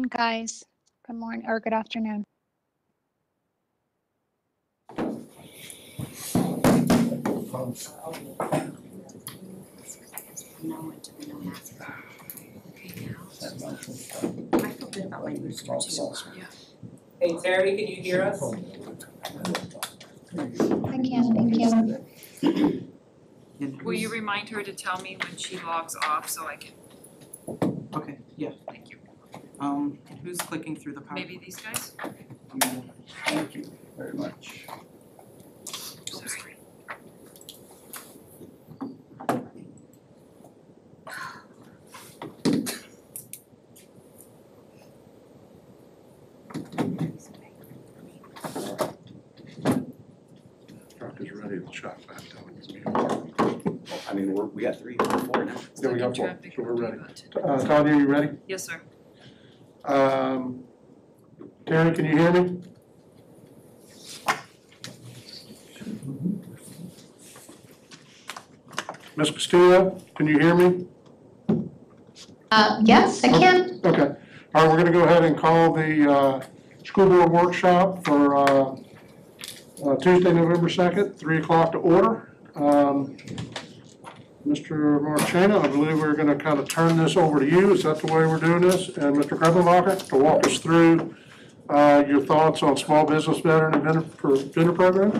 guys. Good morning or good afternoon. Hey, Terry, can you hear us? I can, thank you. Will you remind her to tell me when she logs off so I can, Okay, yeah. thank you. Who's clicking through the PowerPoint? Maybe these guys? Thank you very much. Sorry. Truck is ready to chop that down. I mean, we got 3 or 4 now. Yeah, we got Stuck in 4, traffic, so we're what do you ready. got? Todd, are you ready? Yes, sir. Terry, can you hear me? Ms. Castillo, can you hear me? Yes, I can. Okay. All right, we're gonna go ahead and call the school board workshop for Tuesday, November 2nd, 3 o'clock to order. Mr. Marchena, I believe we're gonna kind of turn this over to you. Is that the way we're doing this? And Mr. Krebenbacher, to walk us through your thoughts on small business veteran and vendor program?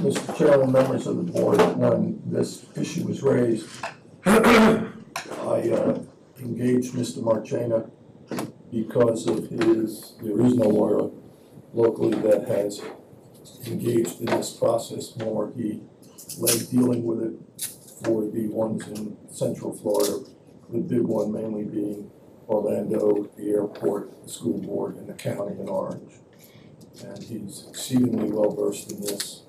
Mr. Chairman, members of the board, when this issue was raised, I engaged Mr. Marchena because of there is no lawyer locally that has engaged in this process more. He led dealing with it for the ones in Central Florida, the big one mainly being Orlando, the airport, the school board, and the county in Orange. And he's exceedingly well versed in this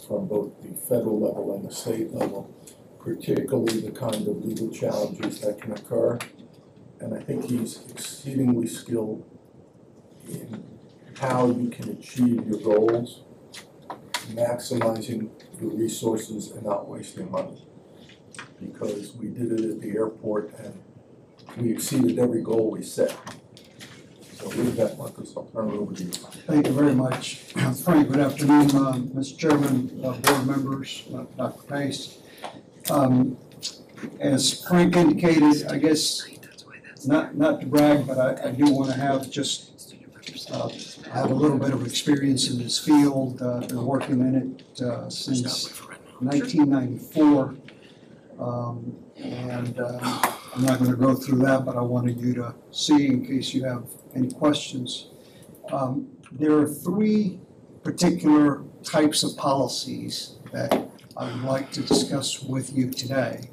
from both the federal level and the state level, particularly the kind of legal challenges that can occur. And I think he's exceedingly skilled in how you can achieve your goals, maximizing your resources and not wasting money. Because we did it at the airport and we exceeded every goal we set. So with that, Marcus, I'll turn it over to you. Thank you very much. Frank, good afternoon, Mr. Chairman, board members, Dr. Pace. As Frank indicated, I guess, not to brag, but I do want to have just, have a little bit of experience in this field. Been working in it since 1994. I'm not going to go through that, but I wanted you to see in case you have any questions. There are 3 particular types of policies that I would like to discuss with you today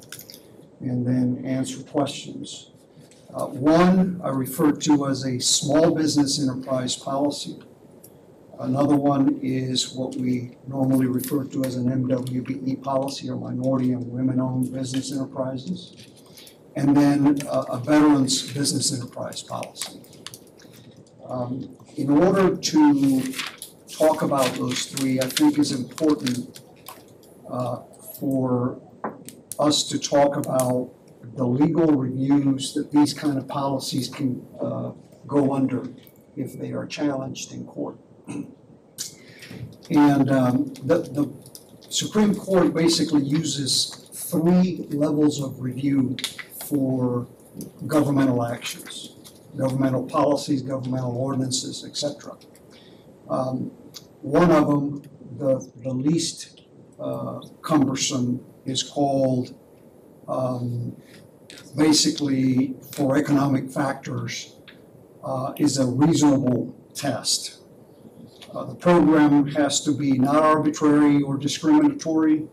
and then answer questions. One I refer to as a small business enterprise policy. Another one is what we normally refer to as an MWBE policy, or minority and women-owned business enterprises. And then a veterans business enterprise policy. In order to talk about those 3, I think it's important for us to talk about the legal reviews that these kind of policies can go under if they are challenged in court. And the Supreme Court basically uses 3 levels of review for governmental actions, governmental policies, governmental ordinances, etc. One of them, the least cumbersome, is called basically for economic factors, is a reasonable test. The program has to be not arbitrary or discriminatory,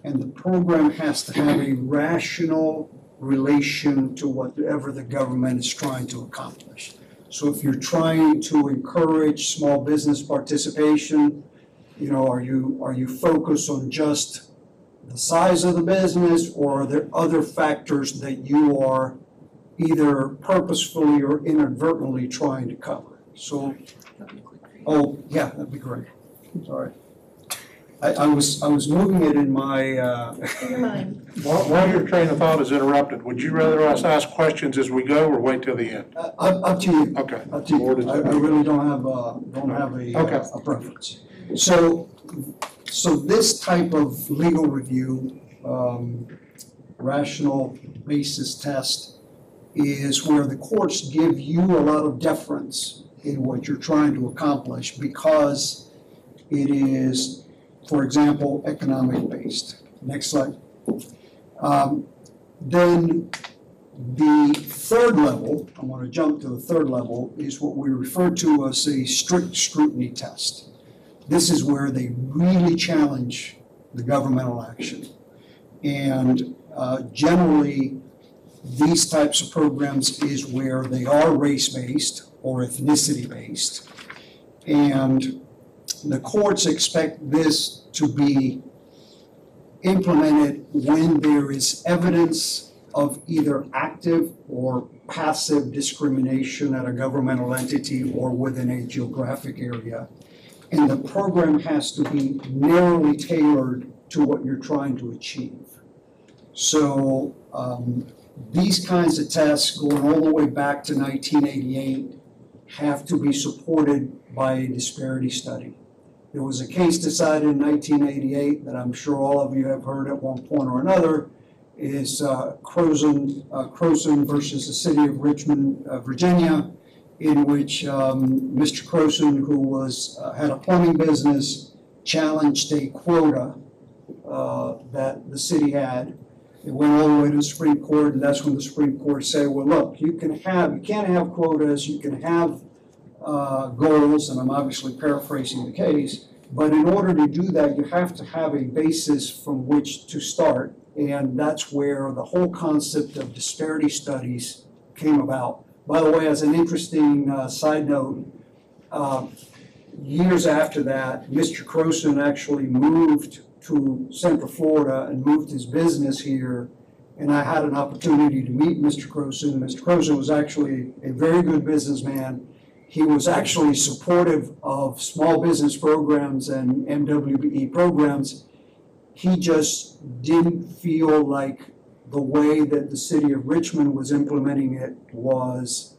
and the program has to have a rational relation to whatever the government is trying to accomplish. So if you're trying to encourage small business participation, you know, are you focused on just the size of the business, or are there other factors that you are either purposefully or inadvertently trying to cover? So, oh yeah, that'd be great. Sorry. I was moving it in my, Your mind. While your train of thought is interrupted, would you rather us ask questions as we go or wait till the end? up to you. Okay. Up to you. I really don't have Okay. a preference. So this type of legal review, rational basis test, is where the courts give you a lot of deference in what you're trying to accomplish because it is, for example, economic based. Next slide. Then the third level, I want to jump to the third level, is what we refer to as a strict scrutiny test. This is where they really challenge the governmental action. And generally, these types of programs is where they are race-based or ethnicity-based. And the courts expect this to be implemented when there is evidence of either active or passive discrimination at a governmental entity or within a geographic area. And the program has to be narrowly tailored to what you're trying to achieve. So these kinds of tests going all the way back to 1988 have to be supported by a disparity study. There was a case decided in 1988 that I'm sure all of you have heard at one point or another, is Croson versus the city of Richmond, Virginia, in which Mr. Croson, who had a plumbing business, challenged a quota that the city had. It went all the way to the Supreme Court, and that's when the Supreme Court said, well, look, you can't have quotas, you can have goals, and I'm obviously paraphrasing the case, but in order to do that, you have to have a basis from which to start, and that's where the whole concept of disparity studies came about. By the way, as an interesting side note, years after that, Mr. Croson actually moved to Central Florida and moved his business here, and I had an opportunity to meet Mr. Croson. Mr. Croson was actually a very good businessman. He was actually supportive of small business programs and MWBE programs. He just didn't feel like the way that the city of Richmond was implementing it was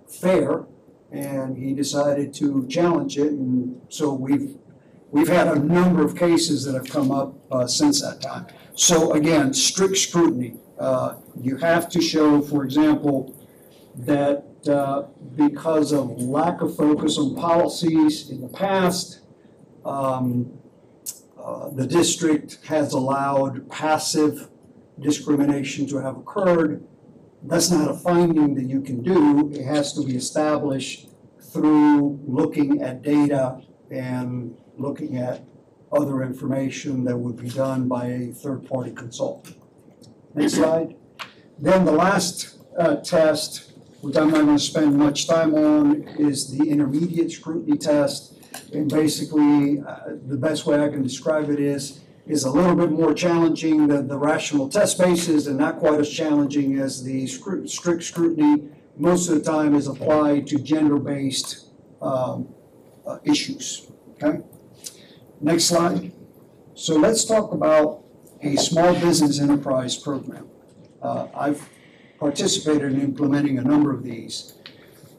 fair, and he decided to challenge it, and so we've had a number of cases that have come up since that time. So again, strict scrutiny. You have to show, for example, that because of lack of focus on policies in the past, the district has allowed passive discrimination to have occurred. That's not a finding that you can do. It has to be established through looking at data and looking at other information that would be done by a third-party consultant. Next slide. Then the last test, which I'm not going to spend much time on, is the intermediate scrutiny test. And basically, the best way I can describe it is a little bit more challenging than the rational test basis and not quite as challenging as the strict scrutiny. Most of the time is applied to gender-based issues, okay? Next slide. So let's talk about a small business enterprise program. I've participated in implementing a number of these.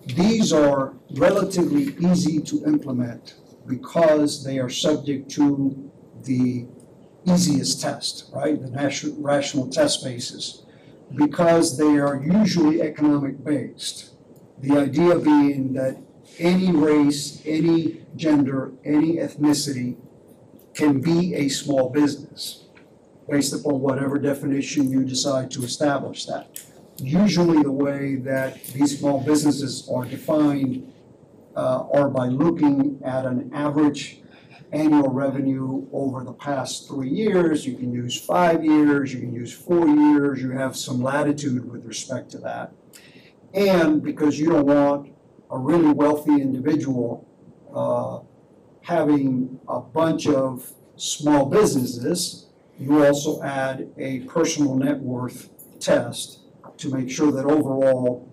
These are relatively easy to implement because they are subject to the easiest test, right? The rational test basis, because they are usually economic based. The idea being that any race, any gender, any ethnicity can be a small business based upon whatever definition you decide to establish that. Usually the way that these small businesses are defined are by looking at an average annual revenue over the past 3 years. You can use 5 years, you can use 4 years, you have some latitude with respect to that. And because you don't want a really wealthy individual having a bunch of small businesses, you also add a personal net worth test to make sure that overall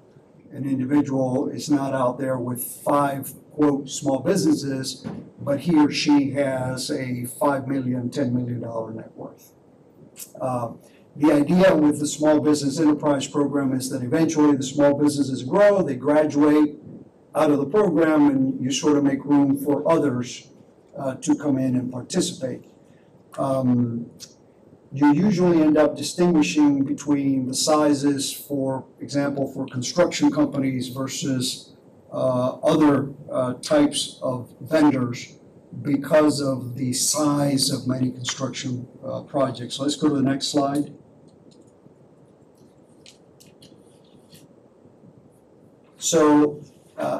an individual is not out there with 5, quote, small businesses, but he or she has a $5 million, $10 million net worth. The idea with the Small Business Enterprise Program is that eventually the small businesses grow, they graduate out of the program, and you sort of make room for others to come in and participate. You usually end up distinguishing between the sizes, for example, for construction companies versus other types of vendors because of the size of many construction projects. Let's go to the next slide. So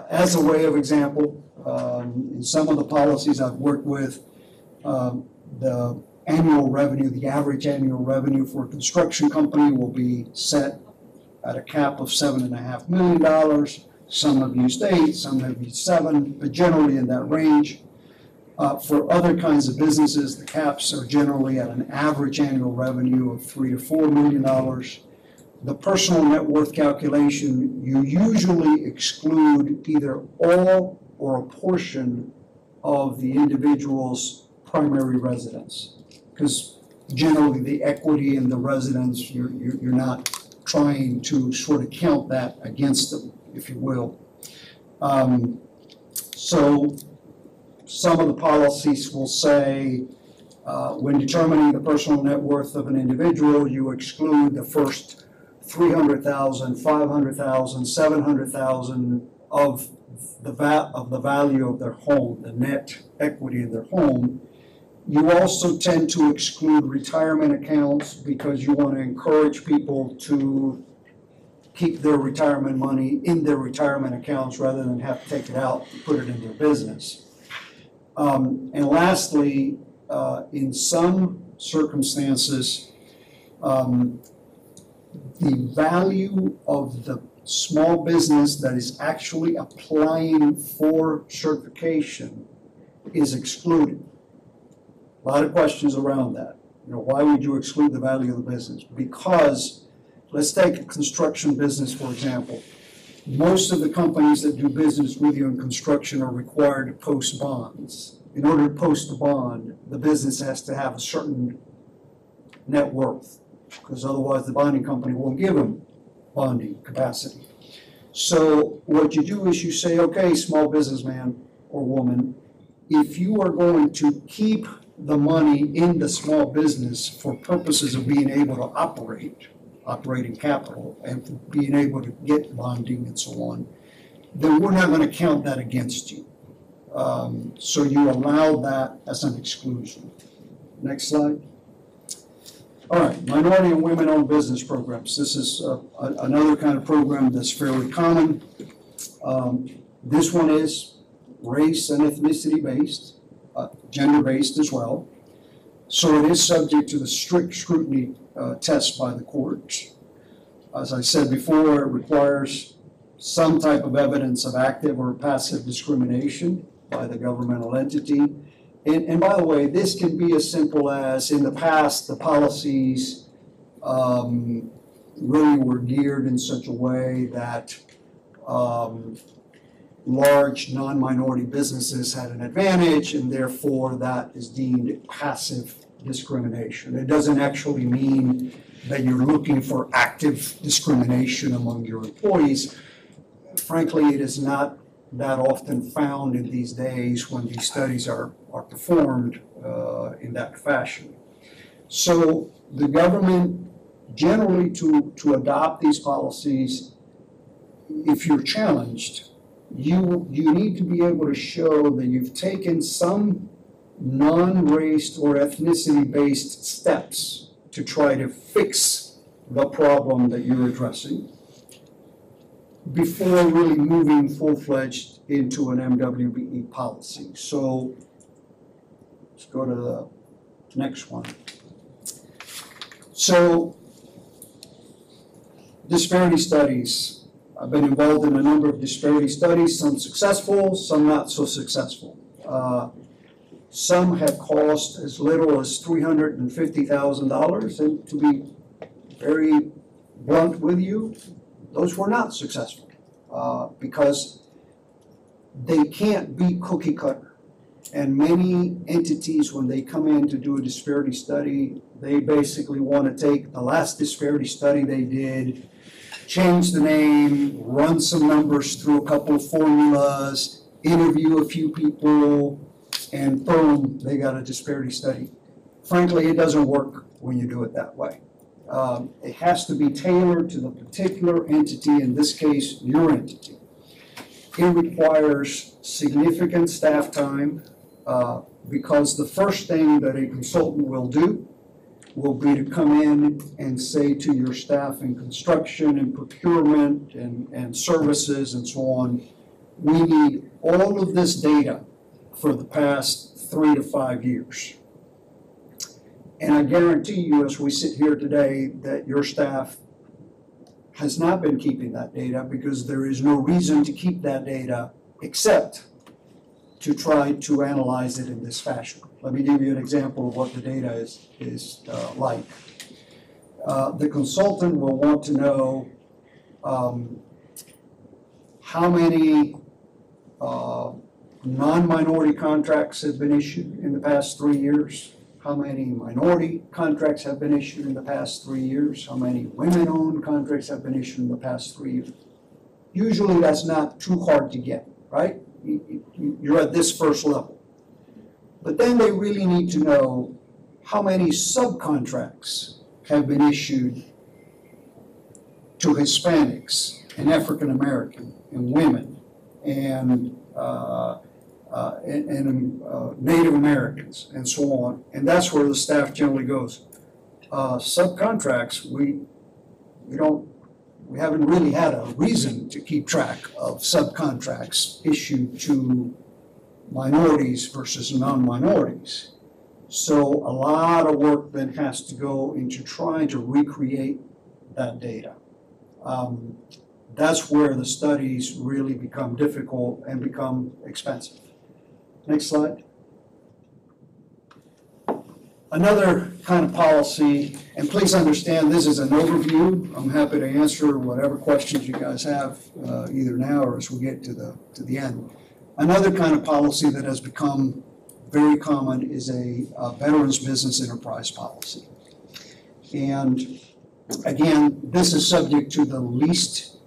as a way of example, in some of the policies I've worked with, the annual revenue, the average annual revenue for a construction company will be set at a cap of $7.5 million. Some have used 8, some have used 7, but generally in that range. For other kinds of businesses, the caps are generally at an average annual revenue of $3 to $4 million. The personal net worth calculation, you usually exclude either all or a portion of the individual's primary residence. Because generally the equity in the residence, you're not trying to sort of count that against them, if you will. So some of the policies will say, when determining the personal net worth of an individual, you exclude the first 300,000, 500,000, 700,000 of the value of their home, the net equity of their home. You also tend to exclude retirement accounts because you want to encourage people to keep their retirement money in their retirement accounts rather than have to take it out and put it in their business. And lastly, in some circumstances, the value of the small business that is actually applying for certification is excluded. A lot of questions around that. Why would you exclude the value of the business? Because let's take a construction business, for example. Most of the companies that do business with you in construction are required to post bonds. In order to post a bond, the business has to have a certain net worth, because otherwise the bonding company won't give them bonding capacity. So what you do is you say, okay, small businessman or woman, if you are going to keep the money in the small business for purposes of being able to operating capital, and for being able to get bonding and so on, then we're not going to count that against you. So you allow that as an exclusion. Next slide. All right, minority and women-owned business programs. This is another kind of program that's fairly common. This one is race and ethnicity based, gender-based as well. So it is subject to the strict scrutiny test by the courts. As I said before, it requires some type of evidence of active or passive discrimination by the governmental entity. And by the way, this can be as simple as, in the past, the policies really were geared in such a way that large non-minority businesses had an advantage, and therefore that is deemed passive discrimination. It doesn't actually mean that you're looking for active discrimination among your employees. Frankly, it is not that often found in these days when these studies are performed in that fashion. So the government, generally to adopt these policies, if you're challenged, you need to be able to show that you've taken some non-race or ethnicity-based steps to try to fix the problem that you're addressing before really moving full-fledged into an MWBE policy. So let's go to the next one. So disparity studies. I've been involved in a number of disparity studies, some successful, some not so successful. Some have cost as little as $350,000, and to be very blunt with you, those were not successful. because they can't be cookie cutter. And many entities, when they come in to do a disparity study, they basically want to take the last disparity study they did, change the name, run some numbers through a couple of formulas, interview a few people, and boom, they got a disparity study. Frankly, it doesn't work when you do it that way. It has to be tailored to the particular entity, in this case, your entity. It requires significant staff time because the first thing that a consultant will do will be to come in and say to your staff in construction and procurement and services and so on, we need all of this data for the past 3 to 5 years. And I guarantee you, as we sit here today, that your staff has not been keeping that data because there is no reason to keep that data except to try to analyze it in this fashion. Let me give you an example of what the data is like. The consultant will want to know how many non-minority contracts have been issued in the past 3 years, how many minority contracts have been issued in the past 3 years, how many women-owned contracts have been issued in the past 3 years. Usually that's not too hard to get, right? You're at this first level. But then they really need to know how many subcontracts have been issued to Hispanics and African American and women and Native Americans and so on. And that's where the staff generally goes. Subcontracts, we haven't really had a reason to keep track of subcontracts issued to minorities versus non-minorities. So a lot of work then has to go into trying to recreate that data. That's where the studies really become difficult and become expensive. Next slide. Another kind of policy, and please understand this is an overview. I'm happy to answer whatever questions you guys have, either now or as we get to the end. Another kind of policy that has become very common is a veterans business enterprise policy. And again, this is subject to the least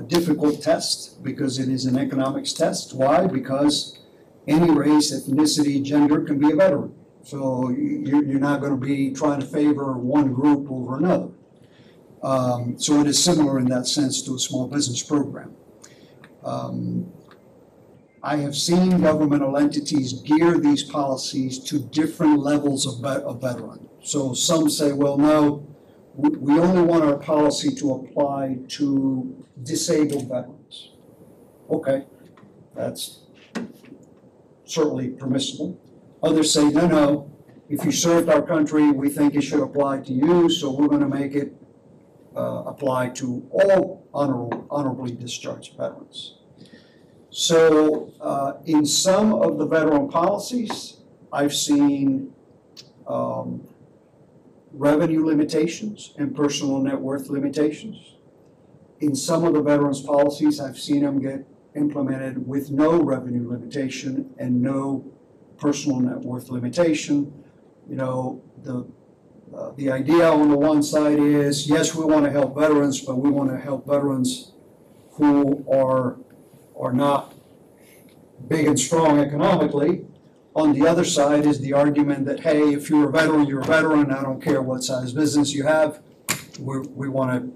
difficult test because it is an economics test. Why? Because any race, ethnicity, gender can be a veteran. So you're not going to be trying to favor one group over another. So it is similar in that sense to a small business program. I have seen governmental entities gear these policies to different levels of veteran. So some say, well, no, we only want our policy to apply to disabled veterans. Okay, that's certainly permissible. Others say, no, if you served our country, we think it should apply to you, so we're going to make it apply to all honorably discharged veterans. So in some of the veteran policies, I've seen revenue limitations and personal net worth limitations. In some of the veterans policies, I've seen them get implemented with no revenue limitation and no personal net worth limitation. You know, the idea on the one side is, yes, we want to help veterans, but we want to help veterans who are not big and strong economically. On the other side is the argument that, hey, if you're a veteran, you're a veteran. I don't care what size business you have. We want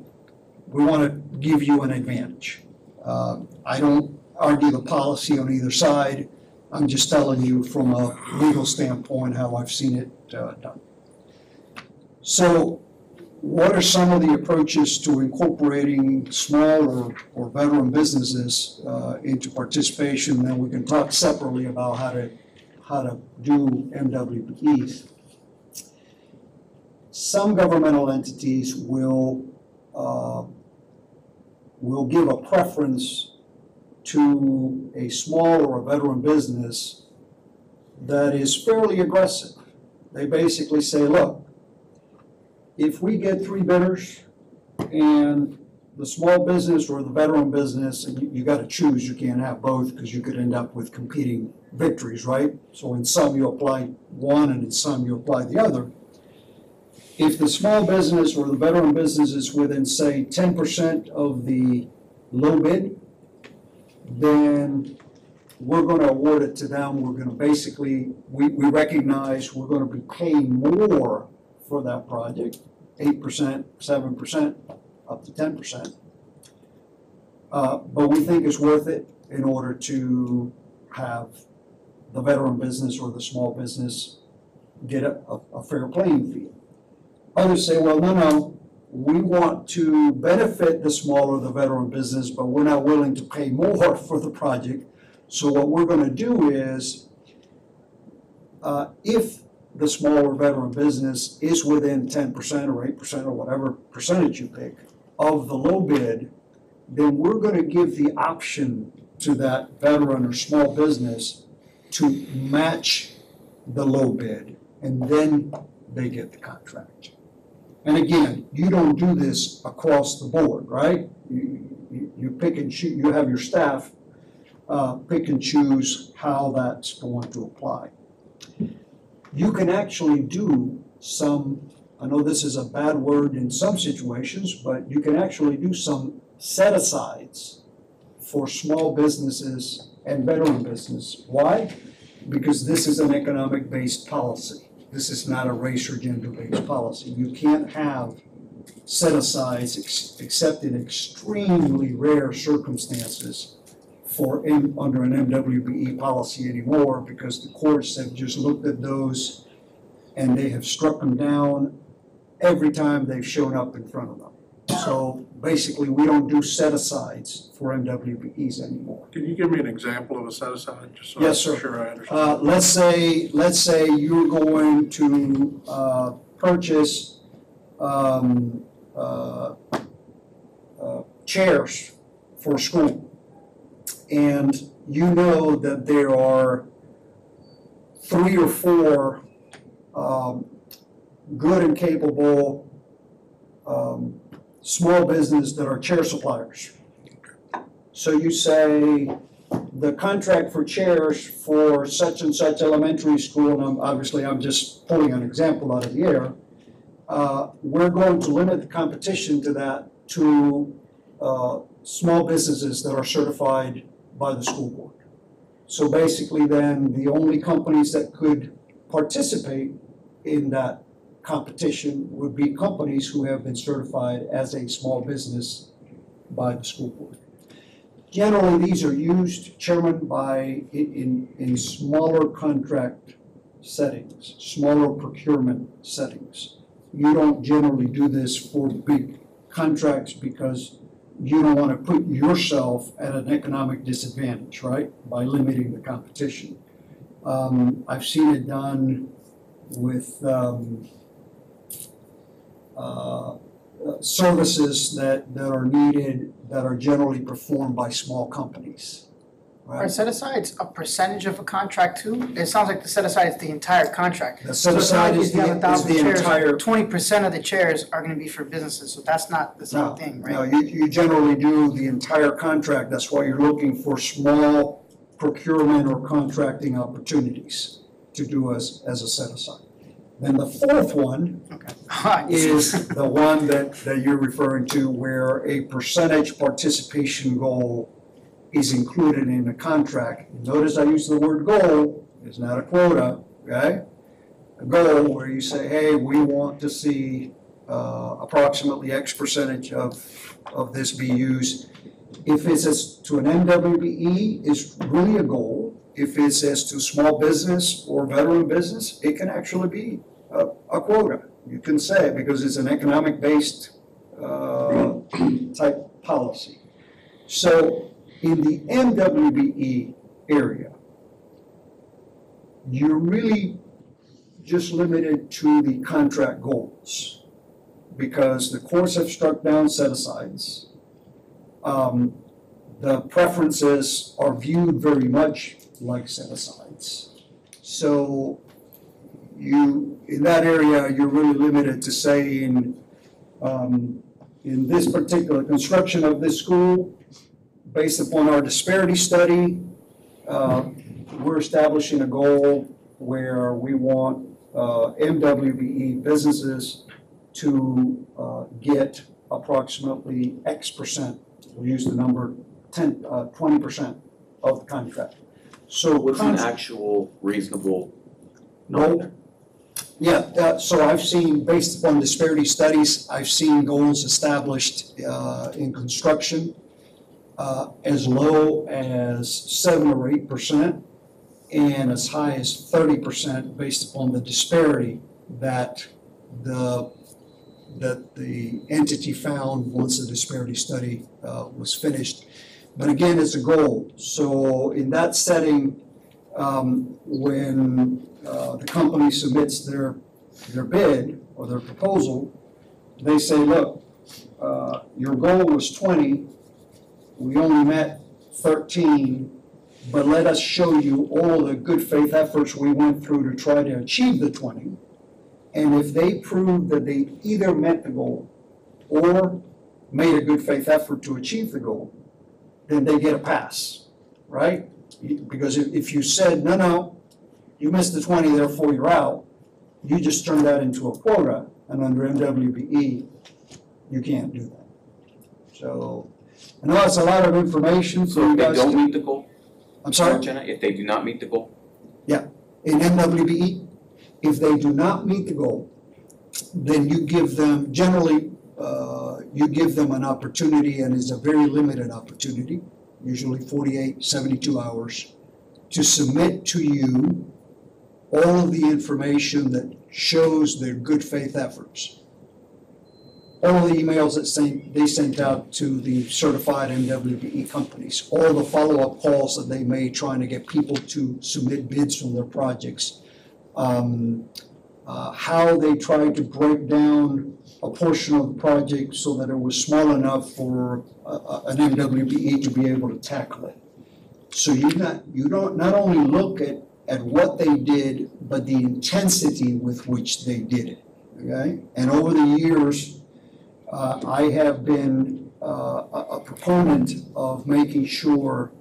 to give you an advantage. I don't argue the policy on either side. I'm just telling you from a legal standpoint how I've seen it done. So what are some of the approaches to incorporating small or veteran businesses into participation? Then we can talk separately about how to do MWPs. Some governmental entities will give a preference to a small or a veteran business that is fairly aggressive. They basically say, look, if we get 3 bidders and the small business or the veteran business, and you gotta choose, you can't have both, because you could end up with competing victories, right? So in some you apply one, and in some you apply the other. If the small business or the veteran business is within, say, 10% of the low bid, then we're gonna award it to them. We're gonna basically, we recognize we're gonna be paying more for that project, 8%, 7%, up to 10%. But we think it's worth it in order to have the veteran business or the small business get a fair playing field. Others say, well, no, we want to benefit the small or the veteran business, but we're not willing to pay more for the project. So what we're gonna do is, if the small or veteran business is within 10% or 8% or whatever percentage you pick of the low bid, then we're gonna give the option to that veteran or small business to match the low bid, and then they get the contract. And again, you don't do this across the board, right? You pick and choose, you have your staff pick and choose how that's going to apply. You can actually do some, I know this is a bad word in some situations, but you can actually do some set-asides for small businesses and veteran business. Why? Because this is an economic-based policy. This is not a race or gender-based policy. You can't have set-asides except in extremely rare circumstances under an MWBE policy anymore, because the courts have just looked at those and they have struck them down every time they've shown up in front of them. So basically, we don't do set-asides for MWBEs anymore. Can you give me an example of a set-aside, just so Yes, I'm sir. sure I understand? Let's say you're going to purchase chairs for school, and you know that there are 3 or 4 good and capable small business that are chair suppliers. So you say, the contract for chairs for such and such elementary school, and I'm just pulling an example out of the air, we're going to limit the competition to that to small businesses that are certified by the school board. So basically then, the only companies that could participate in that competition would be companies who have been certified as a small business by the school board. Generally, these are used, Chairman, in smaller contract settings, smaller procurement settings. You don't generally do this for big contracts because you don't want to put yourself at an economic disadvantage, right, by limiting the competition. I've seen it done with services that are needed that are generally performed by small companies. Are set-asides a percentage of a contract too? It sounds like the set-aside is the entire contract. The set-aside is the entire. 20% of the chairs are gonna be for businesses, so that's not the same thing, right? No, you generally do the entire contract. That's why you're looking for small procurement or contracting opportunities to do as a set-aside. Then the fourth one is the one that you're referring to, where a percentage participation goal is included in the contract. Notice I use the word goal, it's not a quota, okay? A goal where you say, hey, we want to see approximately X percentage of this be used. If it's as to an MWBE, it's really a goal. If it's as to small business or veteran business, it can actually be a quota. You can say, because it's an economic-based type policy. So in the MWBE area, you're really just limited to the contract goals, because the courts have struck down set-asides. The preferences are viewed very much like set-asides. So in that area, you're really limited to saying, in this particular construction of this school, based upon our disparity study, we're establishing a goal where we want MWBE businesses to get approximately X percent. We'll use the number 20% of the contract. So What's an actual reasonable Goal? number? Yeah, so I've seen, based upon disparity studies, I've seen goals established in construction as low as 7 or 8% and as high as 30% based upon the disparity that the entity found once the disparity study was finished. But again, it's a goal. So in that setting, when the company submits their bid or their proposal, they say, look, your goal was 20, we only met 13, but let us show you all the good faith efforts we went through to try to achieve the 20. And if they prove that they either met the goal or made a good faith effort to achieve the goal, then they get a pass, right? Because if you said, no, you missed the 20, therefore you're out, you just turned that into a quota, and under MWBE, you can't do that. So, I know that's a lot of information for So you if they guys. don't meet the goal, I'm sorry? Jenna, if they do not meet the goal, In MWBE, if they do not meet the goal, then you give them, generally, you give them an opportunity, and it's a very limited opportunity, usually 48, 72 hours, to submit to you all of the information that shows their good faith efforts. All the emails that they sent out to the certified MWBE companies, all the follow-up calls that they made trying to get people to submit bids from their projects, how they tried to break down a portion of the project so that it was small enough for an MWBE to be able to tackle it. So you don't not only look at what they did, but the intensity with which they did it, okay? And over the years, I have been a proponent of making sure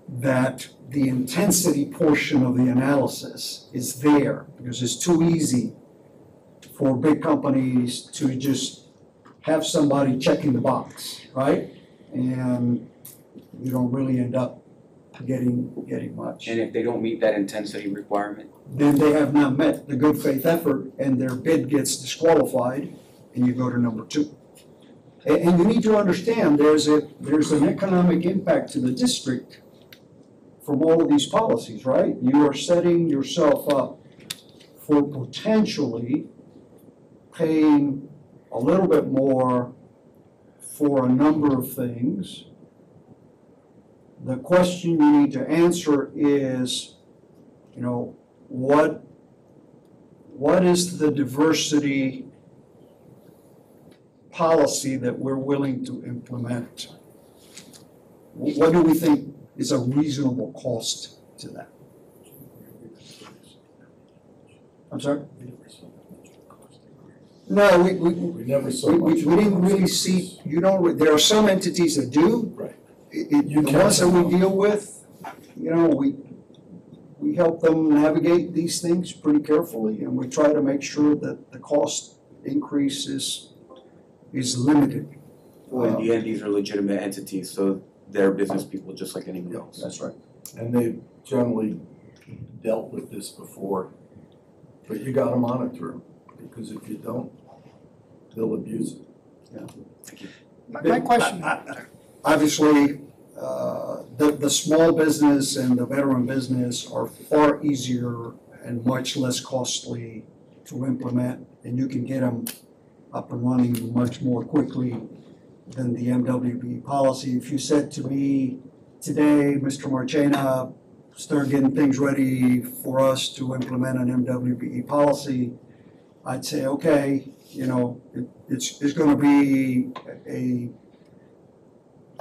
that the intensity portion of the analysis is there, because it's too easy for big companies to just have somebody checking the box, right? And you don't really end up getting much. and if they don't meet that intensity requirement, Then they have not met the good faith effort, and their bid gets disqualified, and you go to number 2. And you need to understand, there's an economic impact to the district from all of these policies, right? You are setting yourself up for potentially paying a little bit more for a number of things. The question you need to answer is, what is the diversity policy that we're willing to implement? What do we think is a reasonable cost to that? I'm sorry? No, We never saw we much. didn't really see, there are some entities that do. Right. The ones that we deal with, we help them navigate these things pretty carefully, and we try to make sure that the cost increase is limited. well, in the end, these are legitimate entities, so they're business people just like anyone else. That's right. And they've generally dealt with this before, but you gotta monitor them, because if you don't, they'll abuse it. My question, Obviously, the small business and the veteran business are far easier and much less costly to implement, and you can get them up and running much more quickly than the MWB policy. If you said to me today, Mr. Marchena, start getting things ready for us to implement an MWBE policy, I'd say, okay, it's going to be a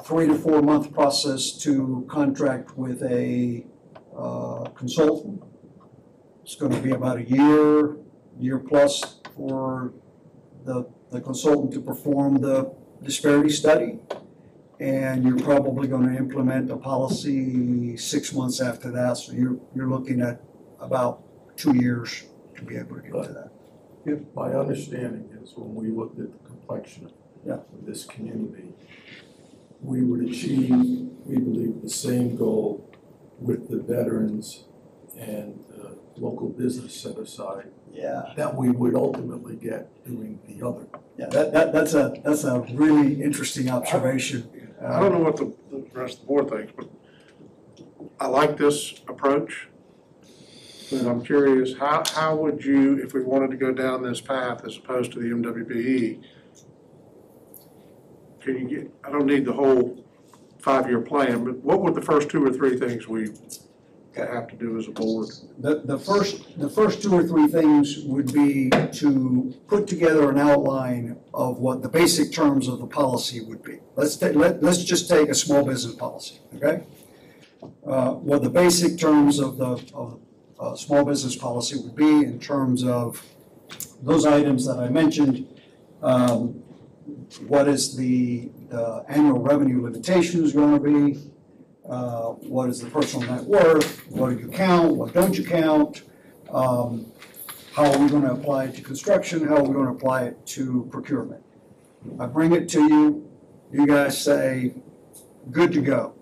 3 to 4 month process to contract with a consultant. It's going to be about a year plus for the consultant to perform the disparity study, and you're probably gonna implement a policy 6 months after that, so you're looking at about 2 years to be able to get to that. If my understanding is when we looked at the complexion Yeah. of this community, we would achieve, we believe, the same goal with the veterans and local business set aside Yeah. that we would ultimately get doing the other. Yeah, that's a really interesting observation. I don't know what the rest of the board thinks, but I like this approach. But I'm curious, how would you, if we wanted to go down this path as opposed to the MWBE, can you get, I don't need the whole 5-year plan, but what would the first 2 or 3 things we have to do as a board? The first 2 or 3 things would be to put together an outline of what the basic terms of the policy would be. Let's just take a small business policy, okay? What the basic terms of the small business policy would be in terms of those items that I mentioned. What is the annual revenue limitations going to be? What is the personal net worth? What do you count? What don't you count? How are we going to apply it to construction? How are we going to apply it to procurement? I bring it to you. You guys say, good to go.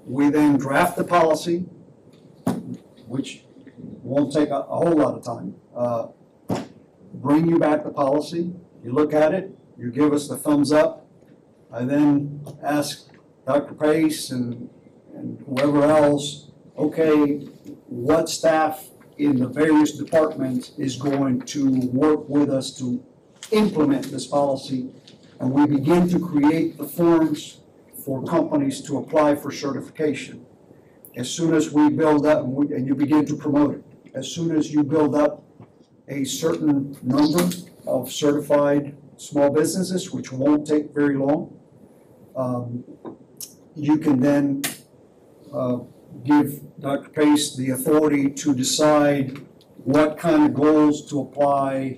We then draft the policy, which won't take a whole lot of time. Bring you back the policy. You look at it. You give us the thumbs up. I then ask Dr. Pace and whoever else, okay, what staff in the various departments is going to work with us to implement this policy? And we begin to create the forms for companies to apply for certification. As soon as we build up, and you begin to promote it, as soon as you build up a certain number of certified small businesses, which won't take very long, you can then give Dr. Pace the authority to decide what kind of goals to apply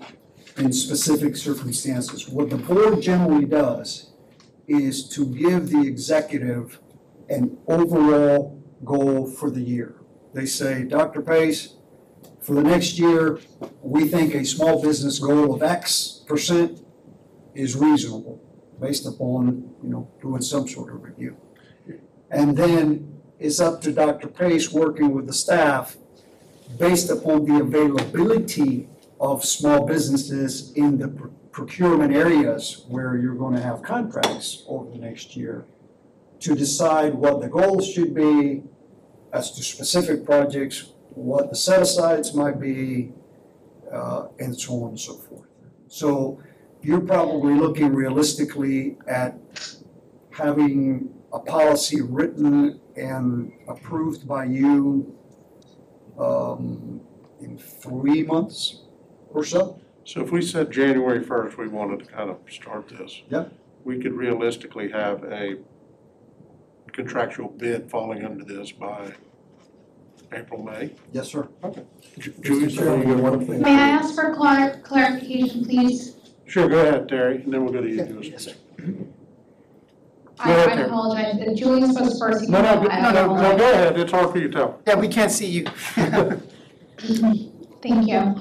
in specific circumstances. What the board generally does is to give the executive an overall goal for the year. They say, Dr. Pace, for the next year, we think a small business goal of X% is reasonable, based upon, doing some sort of review. And then it's up to Dr. Pace working with the staff based upon the availability of small businesses in the procurement areas where you're going to have contracts over the next year to decide what the goals should be as to specific projects, what the set-asides might be, and so on and so forth. So you're probably looking realistically at having a policy written and approved by you in 3 months or so. So if we said January 1st, we wanted to kind of start this. Yep. We could realistically have a contractual bid falling under this by April, May. Yes, sir. Okay. Mr. Chairman, you got one thing. May I ask for clarification, please? Sure, go ahead, Terry, and then we'll go to you. Yes, sir. Go ahead, I Terry. apologize, but Julie spoke first. No, go ahead, it's hard for you to tell. Yeah, we can't see you. Thank you.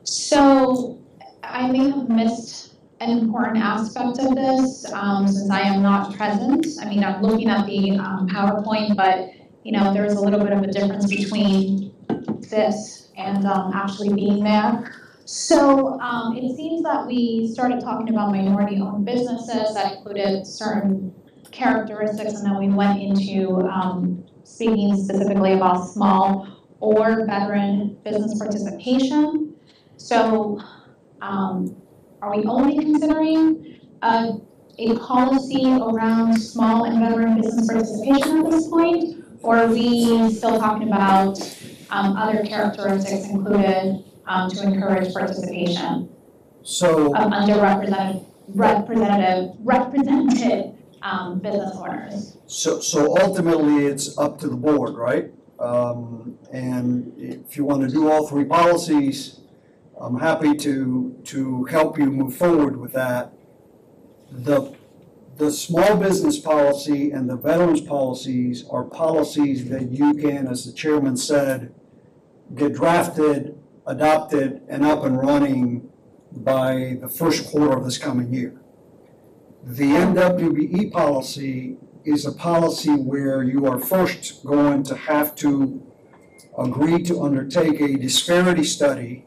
So I may have missed an important aspect of this, since I am not present. I mean, I'm looking at the PowerPoint, but, there's a little bit of a difference between this and actually being there. So it seems that we started talking about minority-owned businesses that included certain characteristics, and then we went into speaking specifically about small or veteran business participation. So are we only considering a policy around small and veteran business participation at this point? Or are we still talking about other characteristics included to encourage participation So, of underrepresented business owners? so ultimately, it's up to the board, right? And if you want to do all 3 policies, I'm happy to help you move forward with that. The the small business policy and the veterans policies are policies that you can, as the chairman said, get drafted, adopted, and up and running by the first quarter of this coming year. The MWBE policy is a policy where you are first going to have to agree to undertake a disparity study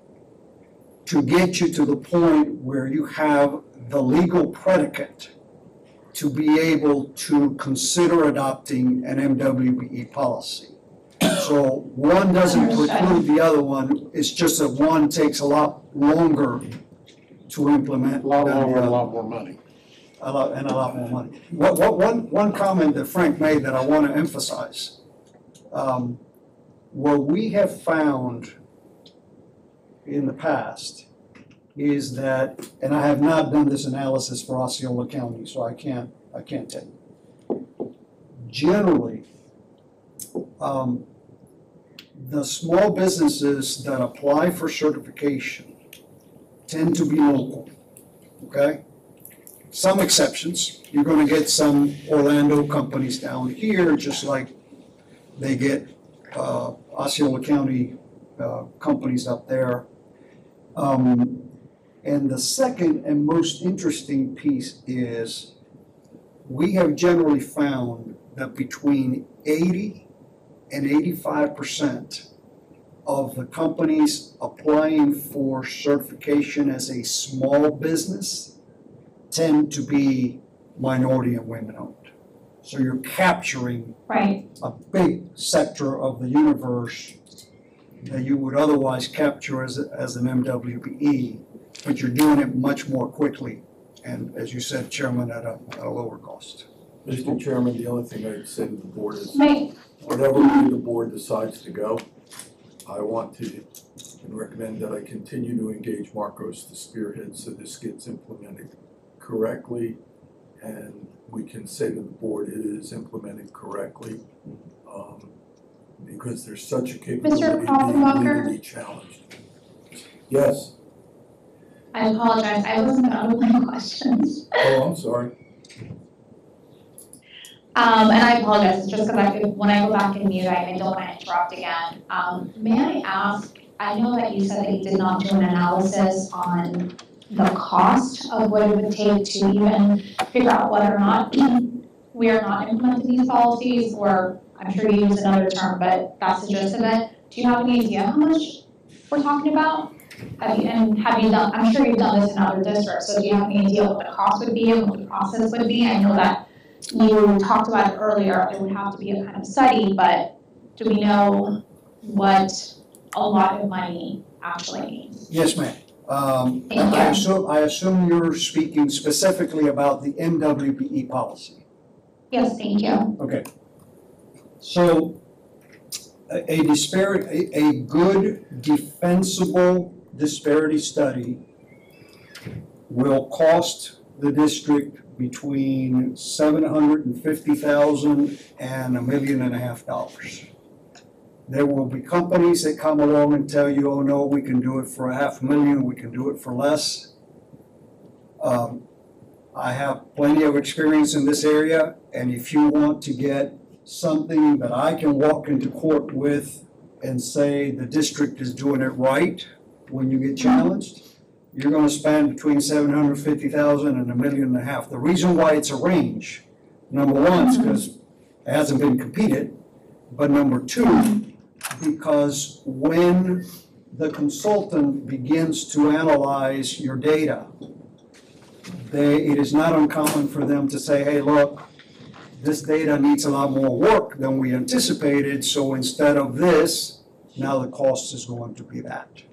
to get you to the point where you have the legal predicate to be able to consider adopting an MWBE policy. So one doesn't preclude the other one, it's just that one takes a lot longer to implement. A lot than the longer and a other. lot more money. A lot more money. One comment that Frank made that I want to emphasize. What we have found in the past is that, and I have not done this analysis for Osceola County, so I can't tell you. Generally, the small businesses that apply for certification tend to be local, okay? Some exceptions. You're going to get some Orlando companies down here, just like they get Osceola County companies up there. And the second and most interesting piece is we have generally found that between 80 and 85% of the companies applying for certification as a small business tend to be minority and women-owned. So you're capturing Right. a big sector of the universe that you would otherwise capture as an MWBE, but you're doing it much more quickly, and as you said, Chairman, at a lower cost. Mr. Chairman, the only thing I'd say to the board is, May, whatever way the board decides to go, I want to and recommend that I continue to engage Marcos to spearhead so this gets implemented correctly, and we can say to the board it is implemented correctly, because there's such a capability of being Kroffenbacher? legally challenged. Yes. I apologize, I wasn't done with my questions. Oh, I'm sorry. And I apologize, it's just because when I go back and mute, I don't want to interrupt again. May I ask, I know that you said that you did not do an analysis on the cost of what it would take to even figure out whether or not we are not implementing these policies, or I'm sure you used another term, but that's the gist of it. Do you have any idea how much we're talking about? Have you done, I'm sure you've done this in other districts, so do you have any idea what the cost would be and what the process would be? I know that you talked about it earlier, it would have to be a kind of study, but do we know what a lot of money actually means? Yes, ma'am. Thank you. I assume you're speaking specifically about the MWBE policy. Yes, thank you. Okay. So a good defensible disparity study will cost the district between $750,000 and $1.5 million. There will be companies that come along and tell you, oh no, we can do it for $500,000, we can do it for less. I have plenty of experience in this area, and if you want to get something that I can walk into court with and say the district is doing it right when you get challenged, you're going to spend between $750,000 and $1.5 million. The reason why it's a range, number one, is because it hasn't been competed, but number two, because when the consultant begins to analyze your data, it is not uncommon for them to say, hey, look, this data needs a lot more work than we anticipated, so instead of this, now the cost is going to be that.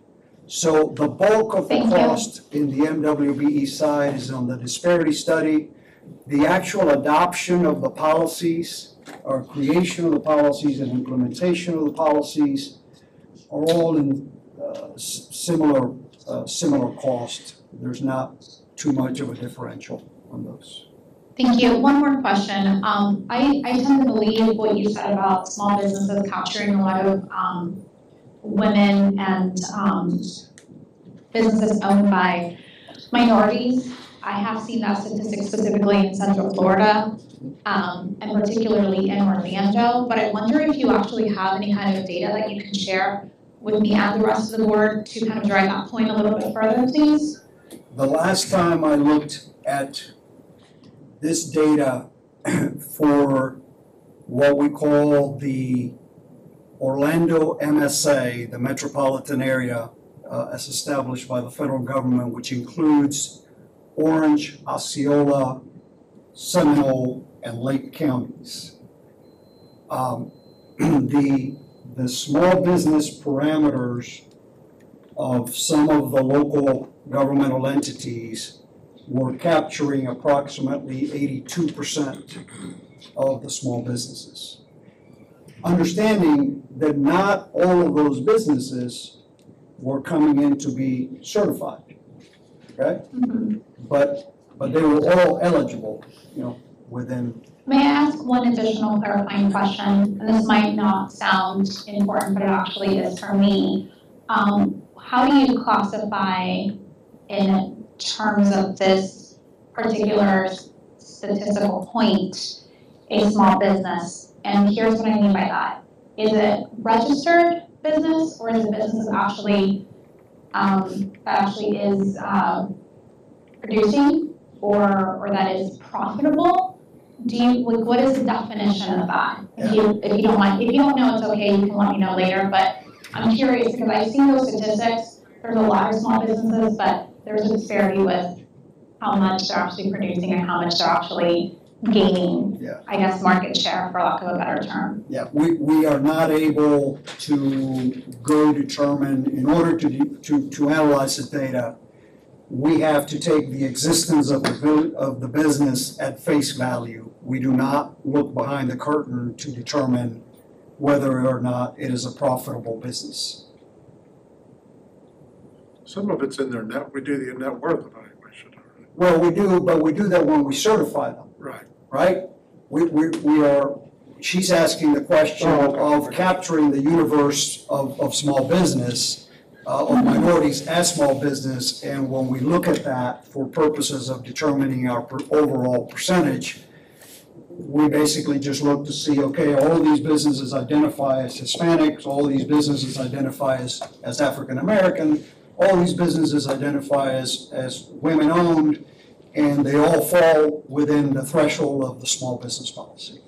So the bulk of the cost in the MWBE side is on the disparity study. The actual adoption of the policies, or creation of the policies and implementation of the policies are all in similar cost. There's not too much of a differential on those. Thank you. One more question. I tend to believe what you said about small businesses capturing a lot of women and businesses owned by minorities. I have seen that statistic specifically in Central Florida, and particularly in Orlando, but I wonder if you actually have any kind of data that you can share with me and the rest of the board to kind of drive that point a little bit further, please? The last time I looked at this data for what we call the Orlando MSA, the metropolitan area, as established by the federal government, which includes Orange, Osceola, Seminole, and Lake counties. The small business parameters of some of the local governmental entities were capturing approximately 82% of the small businesses. Understanding that not all of those businesses were coming in to be certified, okay? But they were all eligible, within. May I ask one additional clarifying question? And this might not sound important, but it actually is for me. How do you classify in terms of this particular statistical point a small business? And here's what I mean by that. Is it registered business or is it business that actually is producing or that is profitable? What is the definition of that? If you don't mind, if you don't know, it's okay, you can let me know later, but I'm curious because I've seen those statistics. There's a lot of small businesses, but there's a disparity with how much they're actually producing and how much they're actually gaining, I guess, market share, for lack of a better term. Yeah, we are not able to go determine, in order to analyze the data, we have to take the existence of the business at face value. We do not look behind the curtain to determine whether or not it is a profitable business. Some of it's in their we do the net worth evaluation. Well, we do, but we do that when we certify them, Right. right? We are, she's asking the question of capturing the universe of small business, of minorities as small business, and when we look at that for purposes of determining our overall percentage, we basically just look to see, okay, all of these businesses identify as Hispanics, all of these businesses identify as African American, all these businesses identify as women-owned, and they all fall within the threshold of the small business policy.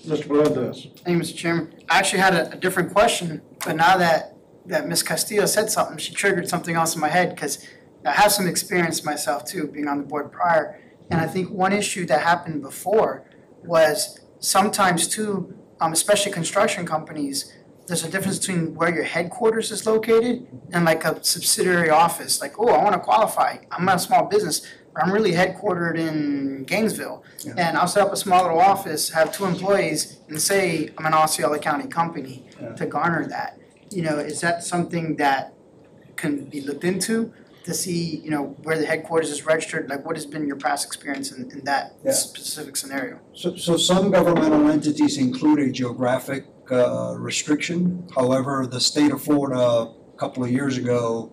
Mr. Melendez. Thank you, Mr. Chairman. I actually had a different question, but now that Ms. Castillo said something, she triggered something else in my head, because I have some experience myself too, being on the board prior. And I think one issue that happened before was sometimes too, especially construction companies, there's a difference between where your headquarters is located and like a subsidiary office. Like, oh, I want to qualify. I'm a small business, but I'm really headquartered in Gainesville. Yeah. And I'll set up a small little office, have 2 employees, and say I'm an Osceola County company to garner that. Is that something that can be looked into to see, where the headquarters is registered? Like, what has been your past experience in that specific scenario? So some governmental entities include a geographic restriction. However, the state of Florida a couple of years ago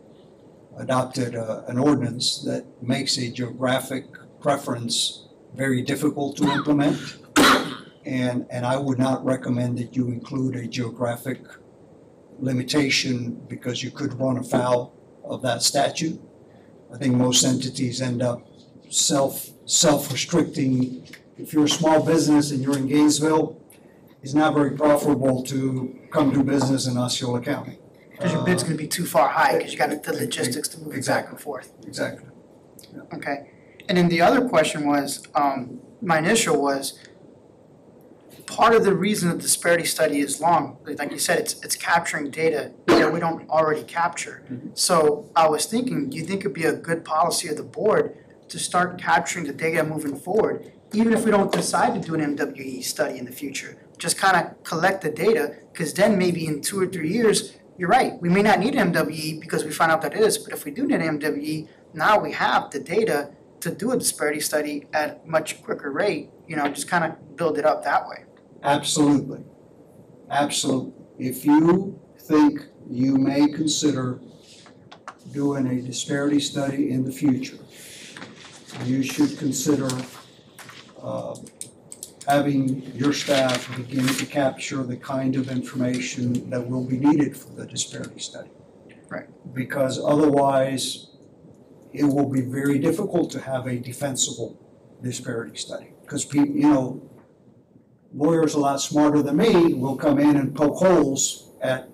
adopted an ordinance that makes a geographic preference very difficult to implement. And I would not recommend that you include a geographic limitation because you could run afoul of that statute. I think most entities end up self-restricting. If you're a small business and you're in Gainesville, it's not very profitable to come do business in Osceola County. Because your bid's going to be too far high, because you got the logistics to move it back and forth. Exactly. Okay. And then the other question was, my initial was, part of the reason the disparity study is long, like you said, it's capturing data that we don't already capture. So I was thinking, do you think it'd be a good policy of the board to start capturing the data moving forward, even if we don't decide to do an MWE study in the future? Just kind of collect the data, because then maybe in 2 or 3 years, you're right, we may not need MWE because we find out that it is, but if we do need MWE, now we have the data to do a disparity study at a much quicker rate, just kind of build it up that way. Absolutely. Absolutely. If you think you may consider doing a disparity study in the future, you should consider having your staff begin to capture the kind of information that will be needed for the disparity study. Right. Because otherwise, it will be very difficult to have a defensible disparity study. Because people, you know, lawyers a lot smarter than me will come in and poke holes at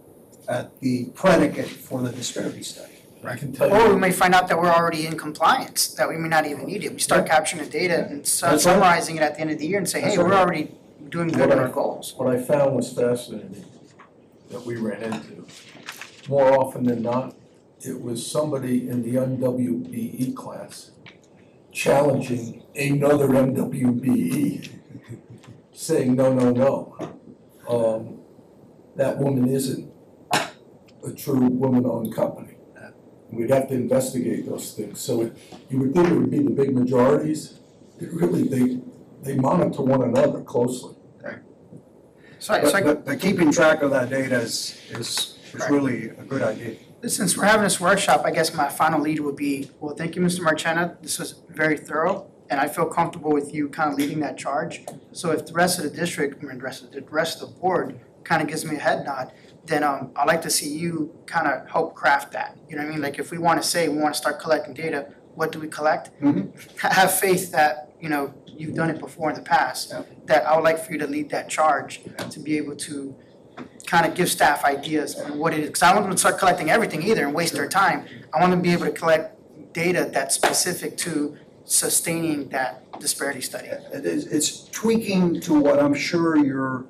the predicate for the disparity study. I can tell Or we you, may find out that we're already in compliance, that we may not even need it. We start capturing the data and That's right. summarizing it at the end of the year and say, hey, That's we're right. already doing good on our goals. what I found was fascinating that we ran into. More often than not, it was somebody in the MWBE class challenging another MWBE, saying, no. That woman isn't a true woman-owned company. We'd have to investigate those things. So you would think it would be the big majorities. It really, they monitor one another closely. But keeping track of that data is really a good idea. Since we're having this workshop, I guess my final lead would be, well, thank you, Mr. Marchena. This was very thorough, and I feel comfortable with you kind of leading that charge. So if the rest of the district, the rest of the board kind of gives me a head nod, then I'd like to see you kind of help craft that. You know what I mean? Like if we want to say we want to start collecting data, what do we collect? Have faith that, you know, you've done it before in the past. Yeah. That I would like for you to lead that charge to be able to kind of give staff ideas on what it is. Because I don't want them to start collecting everything either and waste their time. I want to be able to collect data that's specific to sustaining that disparity study. It's tweaking to what I'm sure your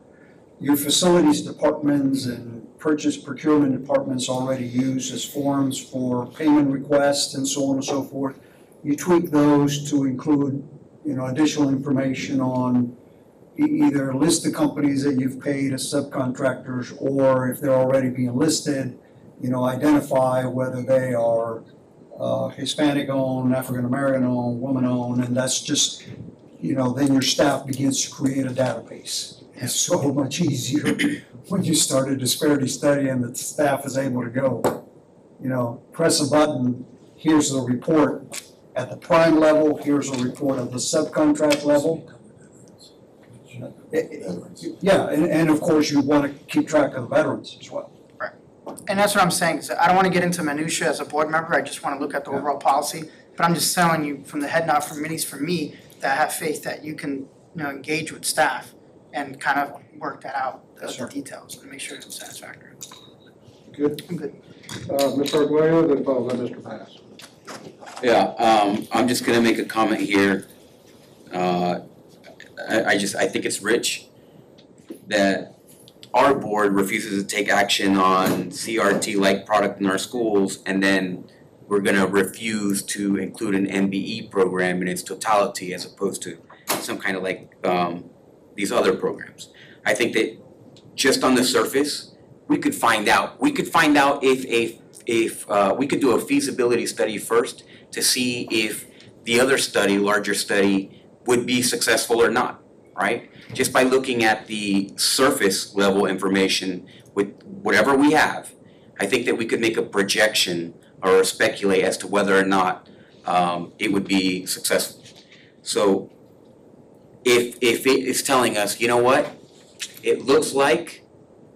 facilities departments and purchase procurement departments already use as forms for payment requests and so on and so forth. You tweak those to include, you know, additional information on either list the companies that you've paid as subcontractors, or if they're already being listed, you know, identify whether they are Hispanic-owned, African-American-owned, woman-owned, and that's just, you know, then your staff begins to create a database. It's so much easier when you start a disparity study and the staff is able to go, you know, press a button, here's the report at the prime level, here's a report at the subcontract level. Yeah, and of course you want to keep track of the veterans as well. And that's what I'm saying, is I don't want to get into minutia as a board member, I just want to look at the overall policy. But I'm just telling you from the head nod from minis for me, that I have faith that you can, you know, engage with staff and kind of work that out, the details, and make sure it's satisfactory. Good. I'm good. Mr. Arguello, then followed by Mr. Pass. Yeah, I'm just gonna make a comment here. I think it's rich that our board refuses to take action on CRT-like product in our schools, and then we're gonna refuse to include an MBE program in its totality as opposed to some kind of like these other programs. I think that just on the surface, we could find out if we could do a feasibility study first to see if the other study, larger study, would be successful or not, right? Just by looking at the surface level information with whatever we have, I think that we could make a projection or speculate as to whether or not it would be successful. So if it is telling us, you know what, it looks like,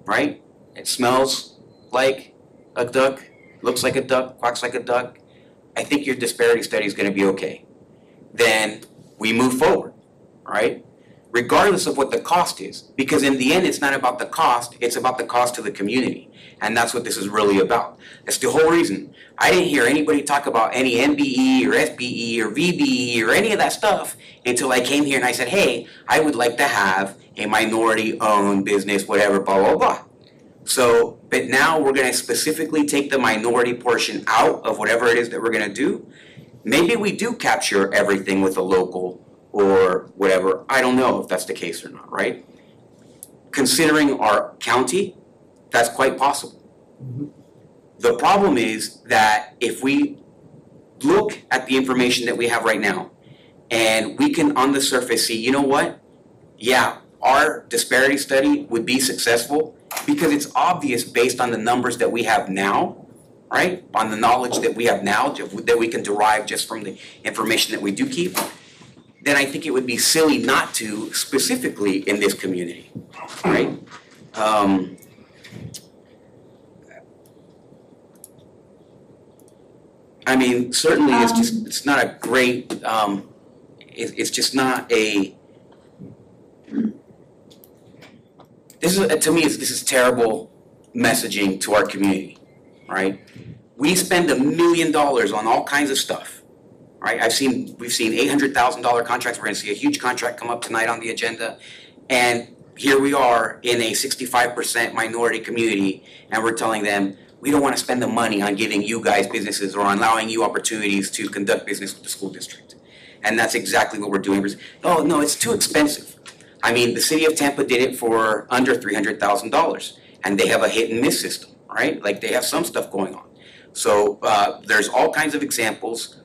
right? It smells like a duck, looks like a duck, quacks like a duck, I think your disparity study is gonna be okay. Then we move forward, right? Regardless of what the cost is, because in the end, it's not about the cost, it's about the cost to the community. And that's what this is really about. That's the whole reason. I didn't hear anybody talk about any MBE or SBE or VBE or any of that stuff until I came here and I said, hey, I would like to have a minority-owned business, whatever, blah, blah, blah. So, but now we're gonna specifically take the minority portion out of whatever it is that we're gonna do. Maybe we do capture everything with a local or whatever. I don't know if that's the case or not, right? Considering our county, that's quite possible. The problem is that if we look at the information that we have right now, and we can on the surface see, you know what? Yeah, our disparity study would be successful because it's obvious based on the numbers that we have now right? On the knowledge that we have now, that we can derive just from the information that we do keep, then I think it would be silly not to, specifically in this community, right? I mean, certainly it's not a great, it's just not a, this is terrible messaging to our community, right? We spend $1 million on all kinds of stuff, right? We've seen $800,000 contracts. We're gonna see a huge contract come up tonight on the agenda. And here we are in a 65% minority community, and we're telling them, we don't wanna spend the money on giving you guys businesses or on allowing you opportunities to conduct business with the school district. And that's exactly what we're doing. Oh, no, it's too expensive. I mean, the city of Tampa did it for under $300,000, and they have a hit and miss system, right? Like, they have some stuff going on. So there's all kinds of examples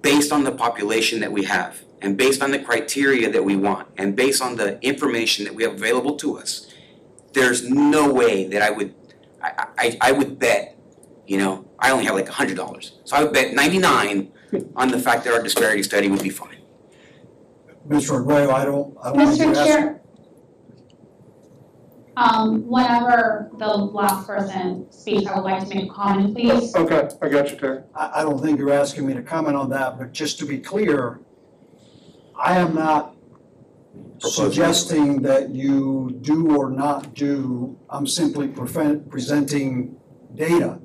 based on the population that we have, and based on the criteria that we want, and based on the information that we have available to us. There's no way that I would bet, you know, I only have like $100. So I would bet 99 on the fact that our disparity study would be fine. Mr. Arguello, I don't want you to Mr. ask. Chair, whenever the last person speaks, I would like to make a comment, please. Okay, I got you, Terry. I don't think you're asking me to comment on that, but just to be clear, I am not suggesting that you do or not do. I'm simply presenting data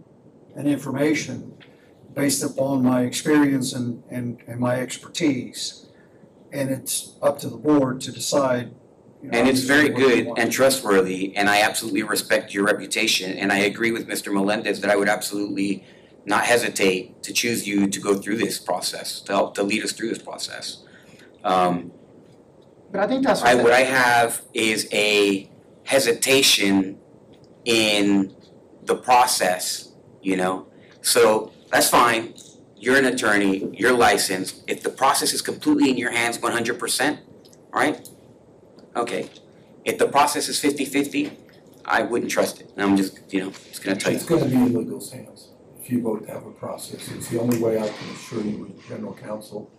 and information based upon my experience and my expertise. And it's up to the board to decide. You know, And it's very what you good want. and trustworthy, and I absolutely respect your reputation, and I agree with Mr. Melendez that I would absolutely not hesitate to choose you to go through this process, to help to lead us through this process. But I think that's What I have is a hesitation in the process, you know? So that's fine, you're an attorney, you're licensed, if the process is completely in your hands 100%, right? Okay, if the process is 50-50, I wouldn't trust it, and I'm just, you know, just gonna tell you. It's gonna be in legal hands if you vote to have a process. It's the only way I can assure you as general counsel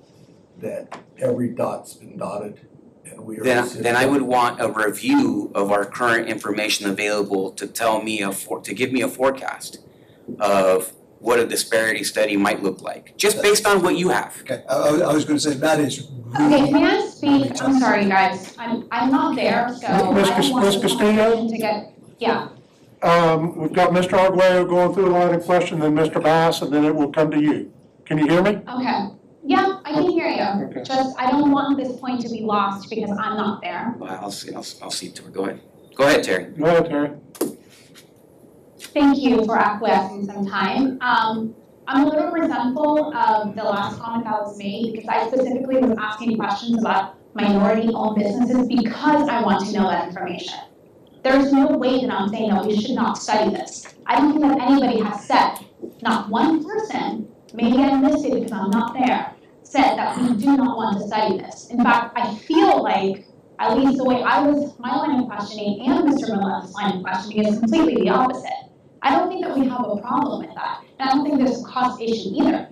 that every dot's been dotted and we are. Then I would want a review of our current information available to tell me to give me a forecast of what a disparity study might look like, just based on what you have. Okay, I was gonna say that is Okay, may I speak? I'm sorry, guys, I'm not there, so I don't want Ms. the Castillo? conversation to get, yeah. We've got Mr. Arguello going through the line of question, then Mr. Bass, and then it will come to you. Can you hear me? Okay, yeah, I can hear you. Okay. Just, I don't want this point to be lost because I'm not there. Well, I'll see to it, go ahead. Go ahead, Terry. Go ahead, Terry. Thank you for acquiescing some time. I'm a little resentful of the last comment that was made because I specifically was asking questions about minority-owned businesses because I want to know that information. There's no way that I'm saying that we should not study this. I don't think that anybody has said, not one person, maybe I missed it because I'm not there, said that we do not want to study this. In fact, I feel like, at least the way my line of questioning and Mr. Miller's line of questioning is completely the opposite. I don't think that we have a problem with that. And I don't think there's a cost issue either.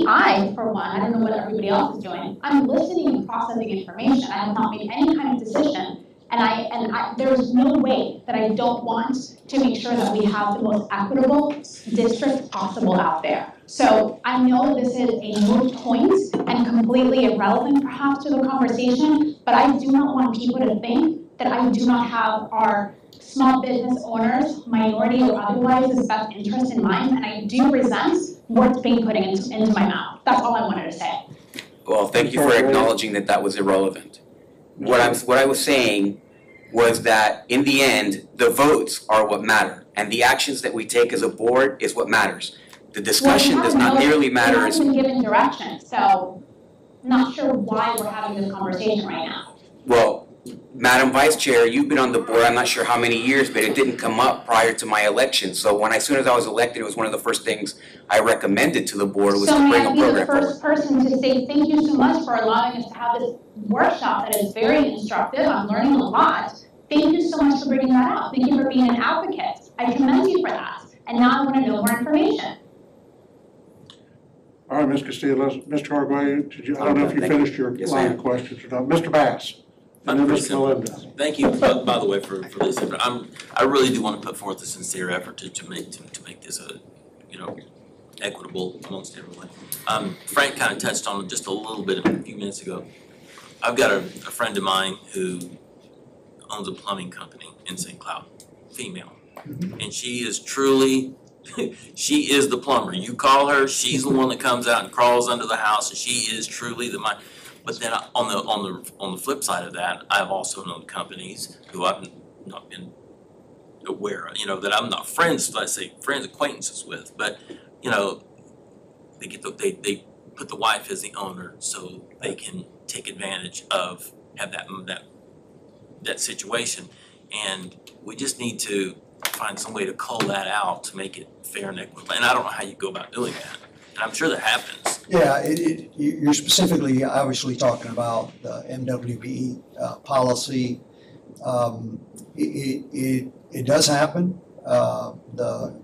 I, for one, I don't know what everybody else is doing, I'm listening and processing information. I have not made any kind of decision. And there's no way that I don't want to make sure that we have the most equitable district possible out there. So I know this is a moot point and completely irrelevant perhaps to the conversation, but I do not want people to think that I do not have our small business owners, minority or otherwise, best interest in mind, and I do resent what's being put into my mouth. That's all I wanted to say. Well, thank you for acknowledging that that was irrelevant. What I was saying was that in the end, the votes are what matter, and the actions that we take as a board is what matters. The discussion does not nearly matter as. We haven't been given direction, so not sure why we're having this conversation right now. Well, Madam Vice Chair, you've been on the board, I'm not sure how many years, but it didn't come up prior to my election. So as soon as I was elected, it was one of the first things I recommended to the board was to bring a program So may I be the forward. first person to say thank you so much for allowing us to have this workshop that is very instructive. I'm learning a lot. Thank you so much for bringing that out. Thank you for being an advocate. I commend you for that. and now I wanna know more information. All right, Ms. Castillo, Mr. Arguello, I don't know if you Thank you. finished your Yes, line ma'am. of questions or not. Mr. Bass, and then pretty Mr. simple. Melendez. Thank you, by the way, for this effort. I really do want to put forth a sincere effort to make this a, equitable amongst everyone. Frank kind of touched on it just a little bit a few minutes ago. I've got a friend of mine who owns a plumbing company in St. Cloud, female. And she is truly, she is the plumber. You call her, she's the one that comes out and crawls under the house, and she is truly the mind. But then on the flip side of that, I've also known companies who I've not been aware of, that I'm not friends, let's say friends, acquaintances with, but they put the wife as the owner so they can take advantage of that situation. And we just need to find some way to cull that out to make it fair and equitable. And I don't know how you go about doing that. And I'm sure that happens. Yeah, you're specifically obviously talking about the MWBE policy. It does happen. The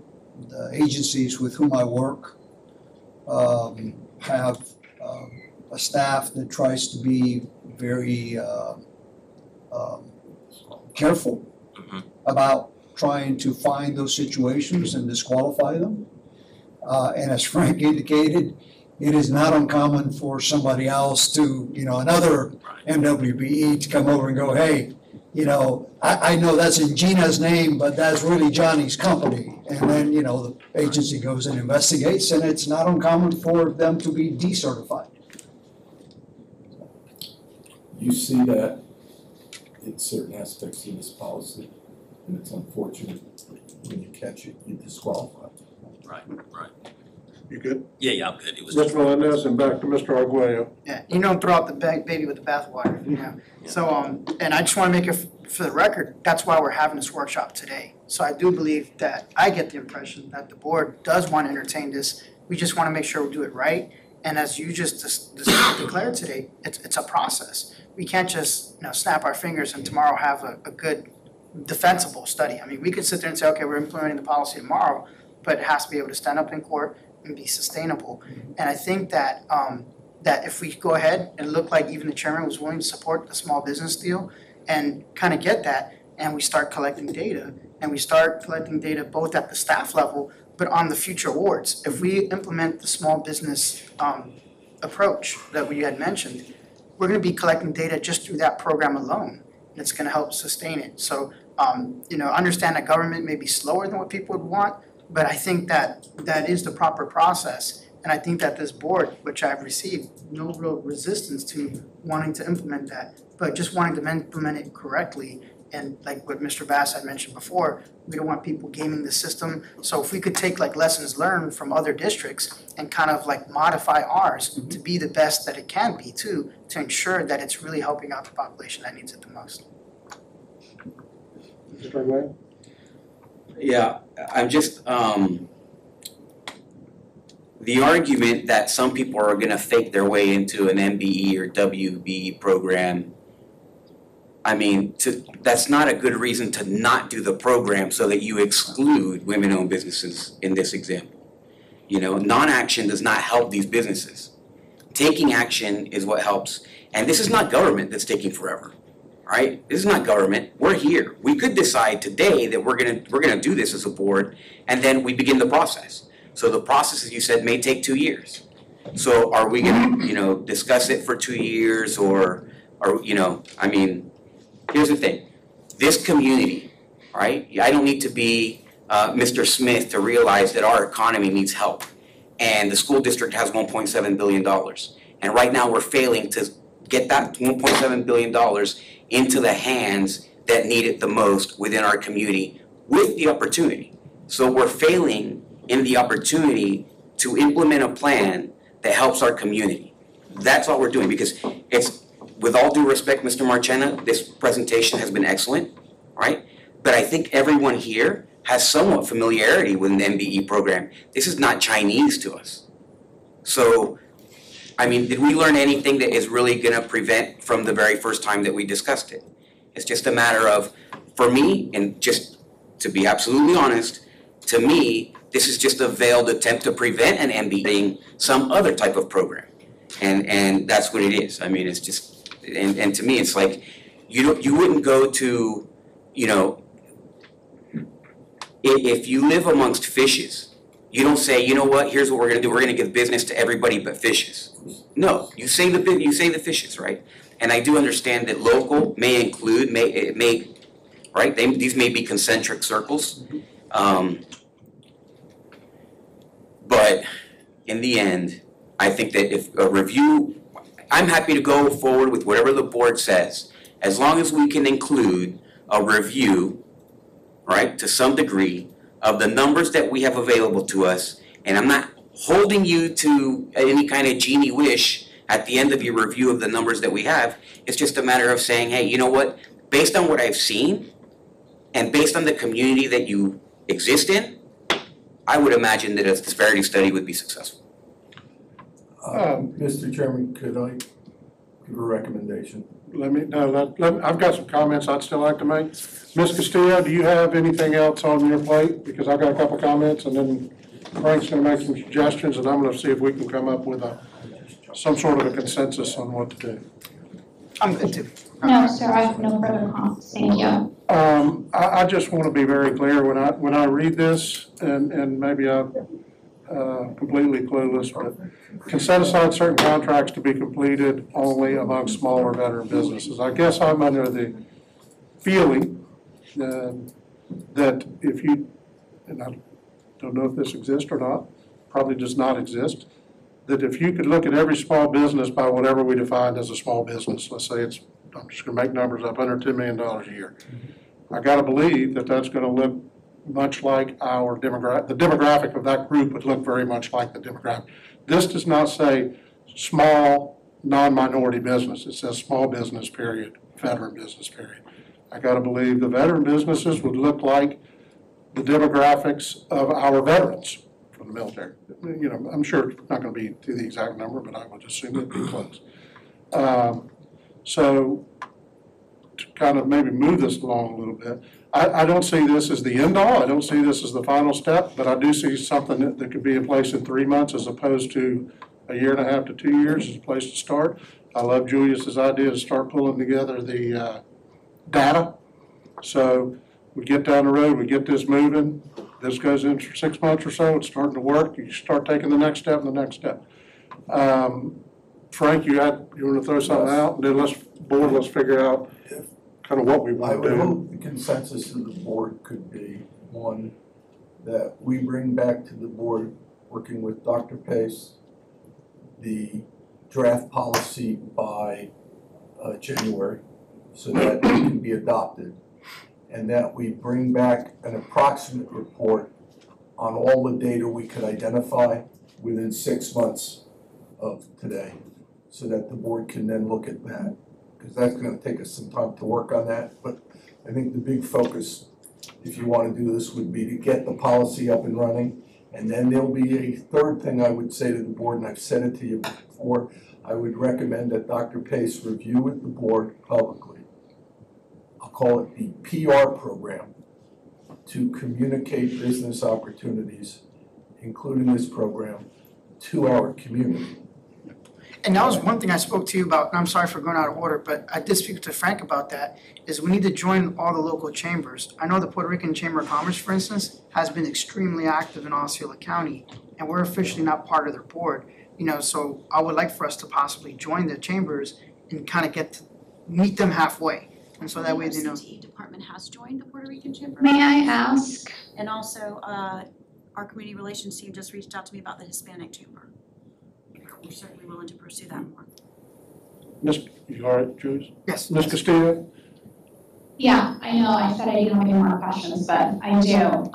agencies with whom I work have a staff that tries to be very careful about trying to find those situations and disqualify them. And as Frank indicated, it is not uncommon for somebody else to, another MWBE to come over and go, hey, I know that's in Gina's name, but that's really Johnny's company. And then, the agency goes and investigates, and it's not uncommon for them to be decertified. You see that in certain aspects of this policy, and it's unfortunate when you catch it, you disqualify. Right. You good? Yeah, I'm good. It was Mr. just, Melendez, and back to Mr. Arguello. Yeah, you don't throw out the baby with the bathwater, Yeah. So, and I just wanna make it for the record, that's why we're having this workshop today. So I do believe that, I get the impression that the board does wanna entertain this, we just wanna make sure we do it right. And as you just declared today, it's a process. We can't just, snap our fingers and tomorrow have a good defensible study. I mean, we could sit there and say, okay, we're implementing the policy tomorrow, but it has to be able to stand up in court and be sustainable. And I think that that if we go ahead and look like even the chairman was willing to support the small business deal and kind of get that, and we start collecting data, and we start collecting data both at the staff level, but on the future awards. If we implement the small business approach that we had mentioned, we're gonna be collecting data just through that program alone, and it's gonna help sustain it. So, understand that government may be slower than what people would want, but I think that is the proper process. And I think that this board, which I've received no real resistance to wanting to implement that, but just wanting to implement it correctly. And like what Mr. Bass had mentioned before, we don't want people gaming the system. So if we could take like lessons learned from other districts and kind of like modify ours to be the best that it can be too, to ensure that it's really helping out the population that needs it the most. Mr. Arguello? Yeah, I'm just, the argument that some people are gonna fake their way into an MBE or WBE program, that's not a good reason to not do the program so that you exclude women-owned businesses in this example. Non-action does not help these businesses. Taking action is what helps, and this is not government that's taking forever. Right? This is not government. We're here. We could decide today that we're gonna do this as a board, and then we begin the process. So the process, as you said, may take 2 years. So are we gonna, discuss it for 2 years, or here's the thing. This community, right? I don't need to be Mr. Smith to realize that our economy needs help, and the school district has $1.7 billion, and right now we're failing to get that $1.7 billion into the hands that need it the most within our community with the opportunity. So we're failing in the opportunity to implement a plan that helps our community. That's all we're doing, because it's, with all due respect, Mr. Marchena, this presentation has been excellent, right? But I think everyone here has somewhat familiarity with an MBE program. This is not Chinese to us. So, did we learn anything that is really gonna prevent from the very first time that we discussed it? It's just a matter of, for me, and just to be absolutely honest, to me, this is just a veiled attempt to prevent an MD being some other type of program. And that's what it is. I mean, it's just, and to me, it's like, you wouldn't go to, you know, if you live amongst fishes, you don't say, you know what, here's what we're gonna do, we're gonna give business to everybody but fishes. No, you say the fishes, right? And I do understand that local may include, right, these may be concentric circles. But in the end, I think that if a review, I'm happy to go forward with whatever the board says, as long as we can include a review, right, to some degree, of the numbers that we have available to us. And I'm not holding you to any kind of genie wish at the end of your review of the numbers that we have. It's just a matter of saying, hey, you know what, based on what I've seen, and based on the community that you exist in, I would imagine that a disparity study would be successful. Mr. Chairman, could I give a recommendation? I've got some comments I'd still like to make. Ms. Castillo, do you have anything else on your plate? Because I've got a couple comments, and then Frank's gonna make some suggestions, and I'm gonna see if we can come up with some sort of a consensus on what to do. I'm good too. No, sir, I have no further comments, thank you. I just want to be very clear when I read this, and maybe I'm completely clueless, but can set aside certain contracts to be completed only among smaller veteran businesses. I guess I'm under the feeling that if you, and I don't know if this exists or not, probably does not exist, that if you could look at every small business by whatever we defined as a small business, let's say it's, I'm just gonna make numbers up, under $10 million a year. I gotta believe that that's gonna look much like our demographic, the demographic of that group would look very much like the demographic. This does not say small, non-minority business, it says small business, period, veteran business, period. I gotta believe the veteran businesses would look like the demographics of our veterans from the military. You know, I'm sure it's not gonna be to the exact number, but I would assume it'd be close. So to kind of maybe move this along a little bit, I don't see this as the end all, I don't see this as the final step, but I do see something that could be in place in 3 months as opposed to a year and a half to 2 years as a place to start. I love Julius's idea to start pulling together the data. So we get down the road, we get this moving, this goes in for 6 months or so, it's starting to work, you start taking the next step and the next step. Frank, you want to throw something out, and then let's figure out kind of what we I want to would do. hope the consensus of the board could be, one, that we bring back to the board, working with Dr. Pace, the draft policy by January, so that it can be adopted, and that we bring back an approximate report on all the data we could identify within 6 months of today, so that the board can then look at that, because that's gonna take us some time to work on that. But I think the big focus, if you wanna do this, would be to get the policy up and running. And then there'll be a third thing I would say to the board, and I've said it to you before, I would recommend that Dr. Pace review with the board publicly. I'll call it the PR program, to communicate business opportunities, including this program, to our community. And that was one thing I spoke to you about, and I'm sorry for going out of order, but I did speak to Frank about that, is we need to join all the local chambers. I know the Puerto Rican Chamber of Commerce, for instance, has been extremely active in Osceola County, and we're officially not part of their board. You know, so I would like for us to possibly join the chambers and kind of get to meet them halfway. And so that way they know. The RCT department has joined the Puerto Rican Chamber. May I ask? And also, our community relations team just reached out to me about the Hispanic Chamber. We're certainly willing to pursue that more. You all right, Julius? Yes. Ms. Castillo? Yeah, I know, I said I didn't have any more questions, but I do.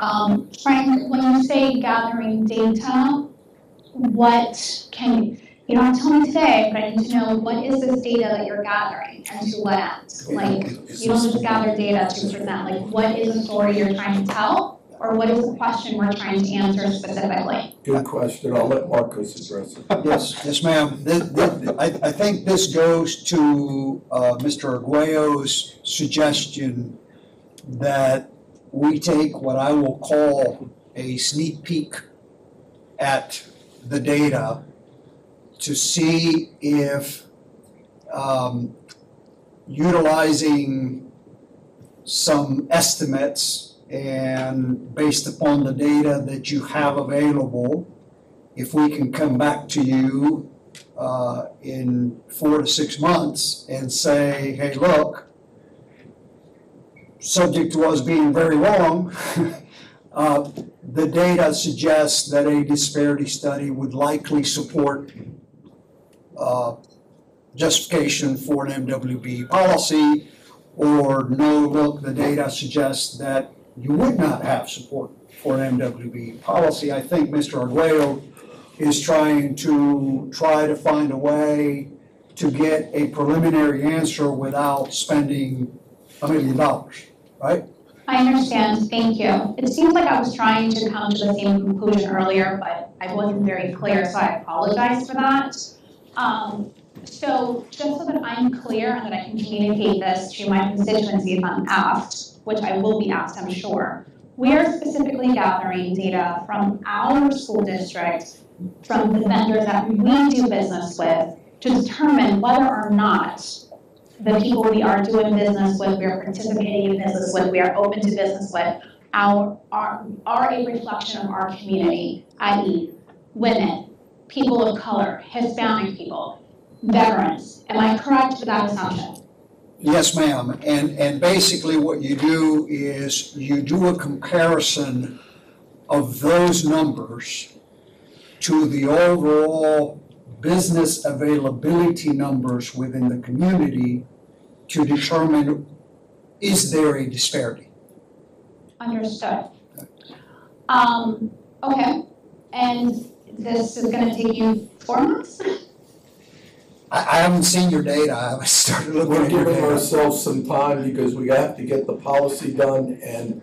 Frank, when you say gathering data, what can, you don't have to tell me today, but I need to know, what is this data that you're gathering and to what end? Like, you don't just gather data to present, like, what is the story you're trying to tell? Or what is the question we're trying to answer specifically? Good question, I'll let Marcos address it. Yes, ma'am. I think this goes to Mr. Arguello's suggestion that we take what I will call a sneak peek at the data to see if utilizing some estimates and based upon the data that you have available, if we can come back to you in 4 to 6 months and say, hey, look, subject to us being very wrong, the data suggests that a disparity study would likely support justification for an MWB policy, or no, look, the data suggests that you would not have support for an MWB policy. I think Mr. Arguello is trying to find a way to get a preliminary answer without spending $1 million, right? I understand, thank you. It seems like I was trying to come to the same conclusion earlier, but I wasn't very clear, so I apologize for that. So just so that I'm clear and that I can communicate this to my constituency if I'm asked, which I will be asked, I'm sure, we are specifically gathering data from our school district, from the vendors that we do business with, to determine whether or not the people we are doing business with, we are participating in business with, we are open to business with, are a reflection of our community, i.e. women, people of color, Hispanic people, veterans. Am I correct with that assumption? Yes, ma'am. And basically what you do is you do a comparison of those numbers to the overall business availability numbers within the community to determine, is there a disparity? Understood. Okay, and this is gonna take you 4 months? I haven't seen your data. I haven't started looking We're at your giving data. ourselves some time because we have to get the policy done, and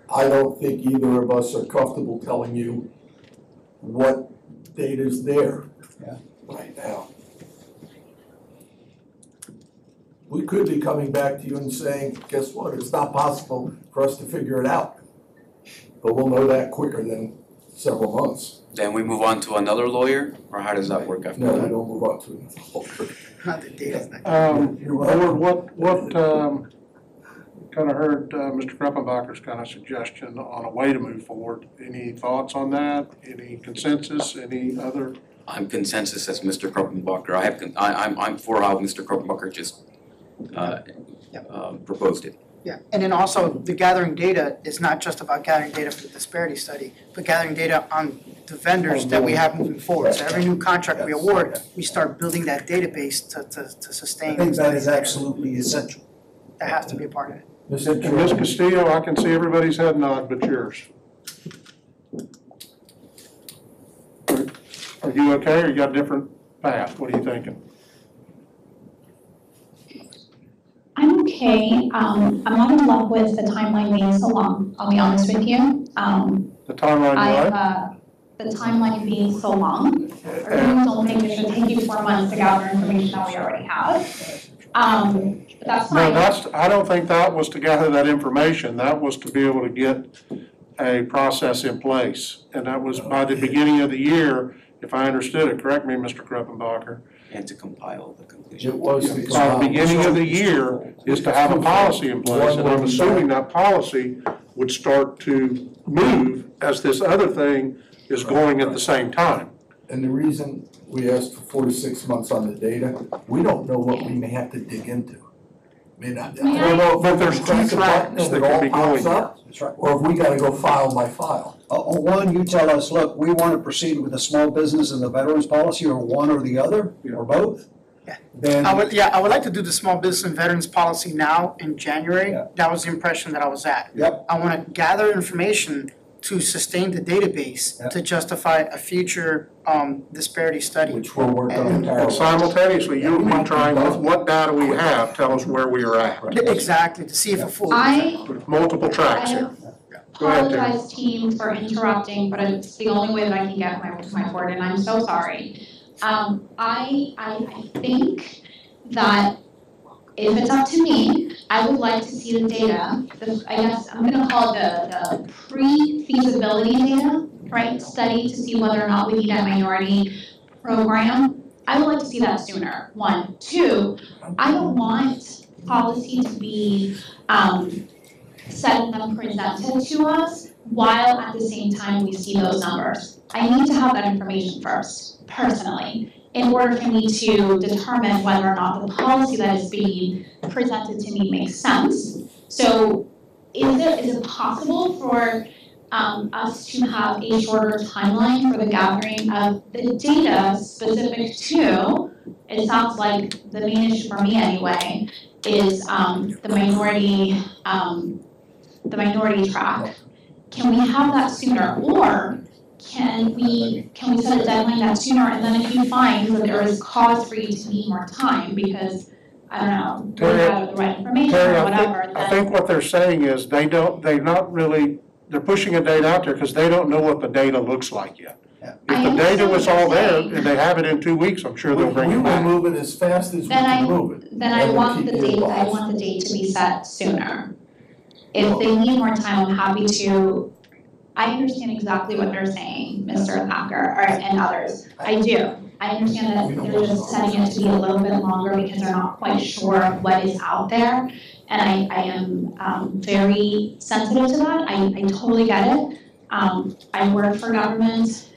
I don't think either of us are comfortable telling you what data's there right now. We could be coming back to you and saying, guess what, it's not possible for us to figure it out. But we'll know that quicker than several months. Then we move on to another lawyer, or how does that work after No, we that? don't move on to another lawyer. Not the data's not. Board, what, kind of heard Mr. Kruppenbacher's kind of suggestion on a way to move forward. Any thoughts on that? Any consensus? Any other? I'm consensus as Mr. Kruppenbacher. I'm for how Mr. Kruppenbacher just proposed it. Yeah, and then also the gathering data is not just about gathering data for the disparity study, but gathering data on the vendors that we have moving forward. So every new contract we award, we start building that database to sustain. I think that is absolutely essential. That has to be a part of it. And Ms. Castillo, I can see everybody's head nod but yours. Are you okay, or you got a different path? What are you thinking? I'm okay. I'm not in love with the timeline being so long, I'll be honest with you. The timeline, The timeline being so long. I really don't think it should take you 4 months to gather information that we already have. But that's No, fine. I don't think that was to gather that information. That was to be able to get a process in place. And that was by the beginning of the year, if I understood it, correct me, Mr. Kruppenbacher. And to compile the conclusion. It was By the beginning of the year is to have a policy in place, and I'm assuming that policy would start to move as this other thing is going at the same time. And the reason we asked for 4 to 6 months on the data, we don't know what we may have to dig into. I mean, I don't know if But there's two press a button tracks and that it can all be pops going. up, That's right. or if we gotta go file by file. One, you tell us, look, we want to proceed with the small business and the veterans policy, or one or the other, or both. Yeah. Then, I would like to do the small business and veterans policy now in January. Yeah. That was the impression that I was at. Yep. I want to gather information to sustain the database Yep. to justify a future disparity study. Which we're working on And parallel. simultaneously, you'll be trying with what data we have, tell us where we are at, Exactly, to see if a full. with multiple tracks here. Go ahead, Terry. Apologize, team, for interrupting, but it's the only way that I can get my word, and I'm so sorry. I think that if it's up to me, I would like to see the data, I guess I'm gonna call it the pre-feasibility data, right? Study to see whether or not we need a minority program. I would like to see that sooner, one. Two, I don't want policy to be set and then presented to us while at the same time we see those numbers. I need to have that information first, personally, in order for me to determine whether or not the policy that is being presented to me makes sense. So is it possible for us to have a shorter timeline for the gathering of the data specific to, it sounds like the main issue for me anyway, is the minority track. Can we have that sooner, or can we set a deadline that sooner, and then if you find that there is cause for you to need more time because, I don't know, we have the right information or whatever, I think what they're saying is they're pushing a date out there because they don't know what the data looks like yet. If the data was all there and they have it in 2 weeks, I'm sure they'll bring it back. We will move it as fast as we can move it. Then I And we'll want keep the you date, advised. to be set sooner. If they need more time, I'm happy to, I understand exactly what they're saying, Mr. Thacker, and others. I do. I understand that they're just setting it to be a little bit longer because they're not quite sure what is out there. And I am very sensitive to that. I totally get it. I work for government.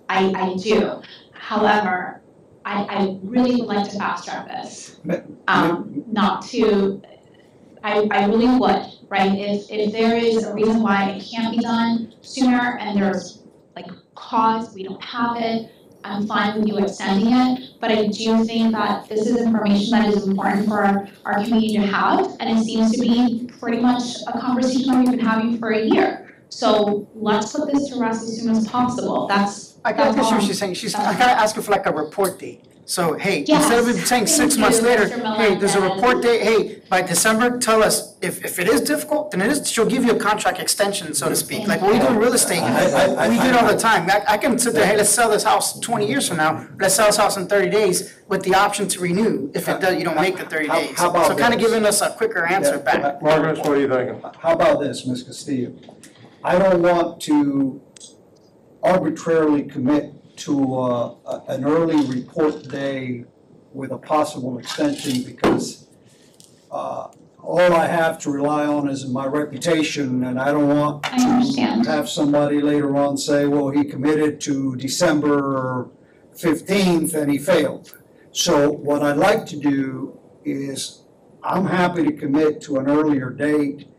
I do. However, I really would like to fast track this. Not to, I really would, right? If there is a reason why it can't be done sooner and there's like cause, we don't have it, I'm fine with you extending it, but I do think that this is information that is important for our community to have, and it seems to be pretty much a conversation that we've been having for a year. So let's put this to rest as soon as possible. I got what she's saying. I gotta ask her for like a report date. So, hey, Yes. instead of it saying 6 Thank months you, later, Mr. hey, there's a Melendez. report date, hey, by December, tell us if it is difficult, then it is, she'll give you a contract extension, so to speak. Like what we do in real estate, we do it all the time. I can sit there, hey, let's sell this house 20 years from now, let's sell this house in 30 days with the option to renew if it does, you don't make the 30 days. How about So kind of this? giving us a quicker answer back. Marcus, what are you thinking? How about this, Ms. Castillo? I don't want to arbitrarily commit to an early report day with a possible extension because all I have to rely on is my reputation, and I don't want I understand. to have somebody later on say, well, he committed to December 15th and he failed. So what I'd like to do is I'm happy to commit to an earlier date,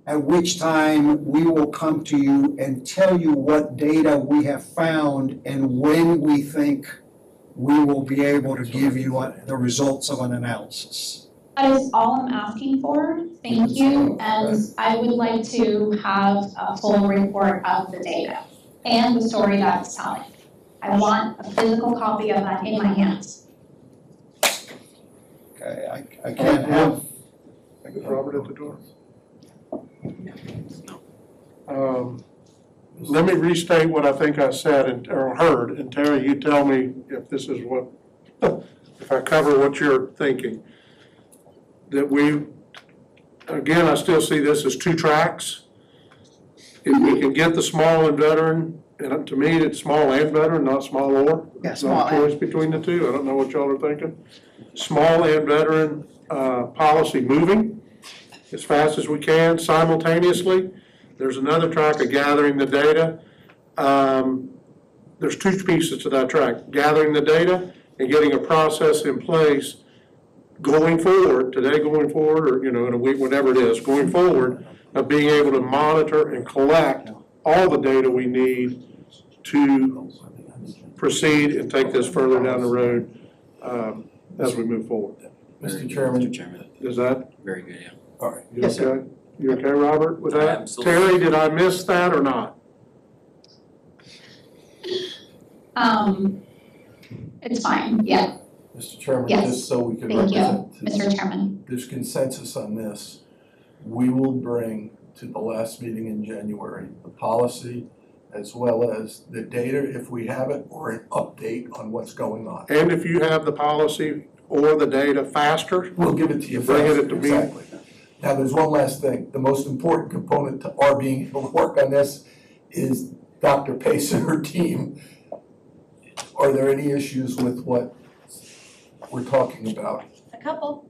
at which time we will come to you and tell you what data we have found and when we think we will be able to give you the results of an analysis. That is all I'm asking for, thank you, and I would like to have a full report of the data and the story that it's telling. I want a physical copy of that in my hands. Okay, I can't have. Is Robert at the door? Let me restate what I think I said or heard, and Terry, you tell me if this is what, if I cover what you're thinking. That again, I still see this as 2 tracks. If we can get the small and veteran, and to me, it's small and veteran, not small or. Yeah, It's small not a and. choice between the two. I don't know what y'all are thinking. Small and veteran policy moving as fast as we can simultaneously. There's another track of gathering the data. There's 2 pieces to that track, gathering the data and getting a process in place going forward, today going forward, or in a week, whatever it is, going forward, of being able to monitor and collect all the data we need to proceed and take this further down the road as we move forward. Mr. Chairman. Mr. Chairman, Is that, very good, yeah. All right. you Yes, sir. okay? You okay, Robert, with that? Absolutely. Terry, did I miss that or not? It's fine, yeah, Mr. Chairman, Yes. just so we can thank you, represent to Mr. Chairman. there's consensus on this. We will bring to the last meeting in January the policy as well as the data if we have it or an update on what's going on. And if you have the policy, or the data faster? We'll give it to you Bring faster, it to me. exactly. Now, there's one last thing. The most important component to our being able to work on this is Dr. Pace and her team. Are there any issues with what we're talking about? A couple.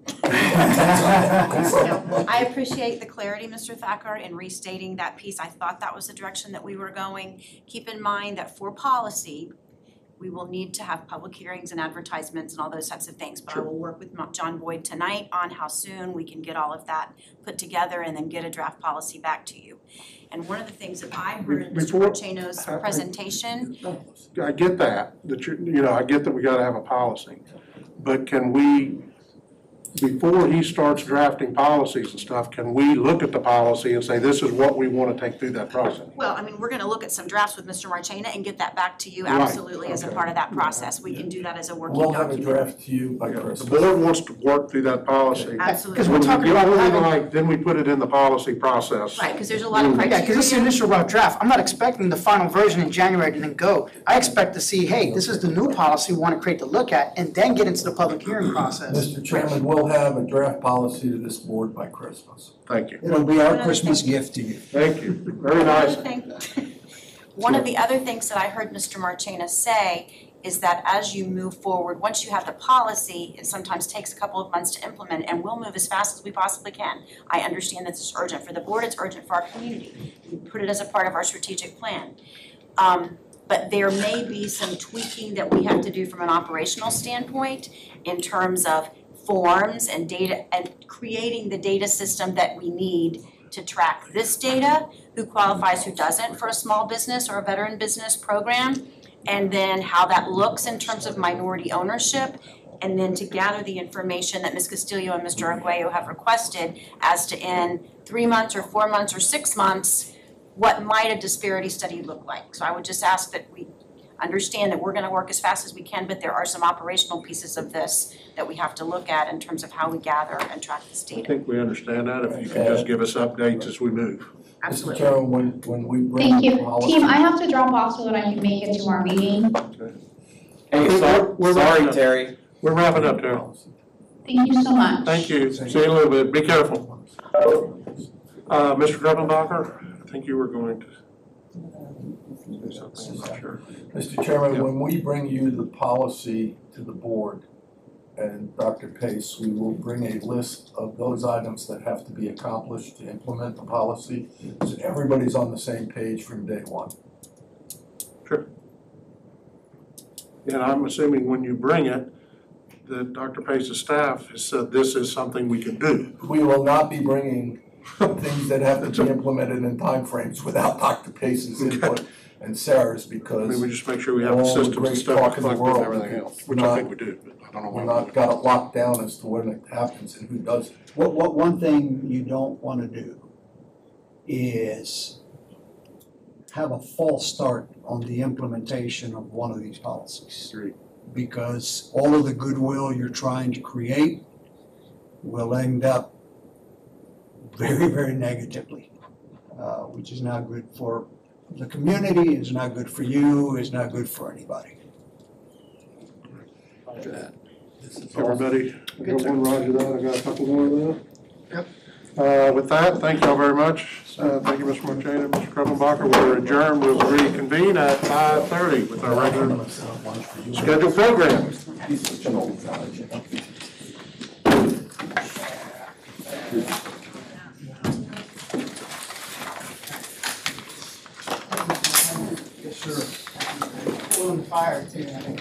I appreciate the clarity, Mr. Thacker, in restating that piece. I thought that was the direction that we were going. Keep in mind that for policy, we will need to have public hearings and advertisements and all those types of things. But I will work with John Boyd tonight on how soon we can get all of that put together and then get a draft policy back to you. And one of the things that I heard in Mr. Before- Marcheno's presentation, I get that I get that we gotta have a policy. But can we, before he starts drafting policies and stuff, can we look at the policy and say, this is what we wanna take through that process? well, I mean, we're gonna look at some drafts with Mr. Marchena and get that back to you Right, absolutely as a okay. part of that process. We can do that as a working We'll document. have a draft to you by The Christmas. board wants to work through that policy. Absolutely. Because we're When we talking get about fully having- like, then we put it in the policy process. Right, because there's a lot of criteria. Yeah, because this is the initial rough draft. I'm not expecting the final version in January and then go. I expect to see, hey, this is the new policy we want to create to look at, and then get into the public hearing process. Mr. Chairman, we'll have a draft policy to this board by Christmas. Thank you. It'll be our Another Christmas thing. gift to you. Thank you. Very nice. One of the other things that I heard Mr. Marchena say is that as you move forward, once you have the policy, it sometimes takes a couple of months to implement, and we'll move as fast as we possibly can. I understand that this is urgent for the board, it's urgent for our community. We put it as a part of our strategic plan. But there may be some tweaking that we have to do from an operational standpoint in terms of forms and data and creating the data system that we need to track this data, who qualifies, who doesn't for a small business or a veteran business program, and then how that looks in terms of minority ownership, and then to gather the information that Ms. Castillo and Mr. Arguello have requested as to in 3 months or 4 months or 6 months, what might a disparity study look like? So I would just ask that we understand that we're gonna work as fast as we can, but there are some operational pieces of this that we have to look at in terms of how we gather and track this I data. think we understand that, if you can just give us updates as we move. Mr. Absolutely. Chairman, when we bring Thank the you. policy. Team, I have to drop off so that I can make it to our meeting. Hey, We're wrapping sorry, up. Terry. We're wrapping up, Terry. Thank you so much. Thank you. See you in a little bit. Be careful. Mr. Grebenbacher, I think you were going to do something, I'm not sure. Mr. Chairman, Yeah. when we bring you the policy to the board and Dr. Pace, we will bring a list of those items that have to be accomplished to implement the policy, so everybody's on the same page from day one. And I'm assuming when you bring it, that Dr. Pace's staff has said this is something we can do. We will not be bringing things that have to be implemented in timeframes without Dr. Pace's input and Sarah's, I mean, because we just make sure we have the all the systems and great stuff talk in the reflected and world, everything it's else, which I not- think we do, but I don't know we're why. not got it locked down as to when it happens and who does it. What one thing you don't wanna do is have a false start on the implementation of one of these policies. Agreed. Because all of the goodwill you're trying to create will end up very, very negatively, which is not good for the community, is not good for you, is not good for anybody. Everybody, I got one Roger that, I got a couple more of that. Yep. With that, thank y'all very much. Thank you, Mr. Marchena, Mr. Grebenbacher. We're adjourned. We'll reconvene at 5:30 with our regular scheduled program. Yes, sir. On fire too, I think.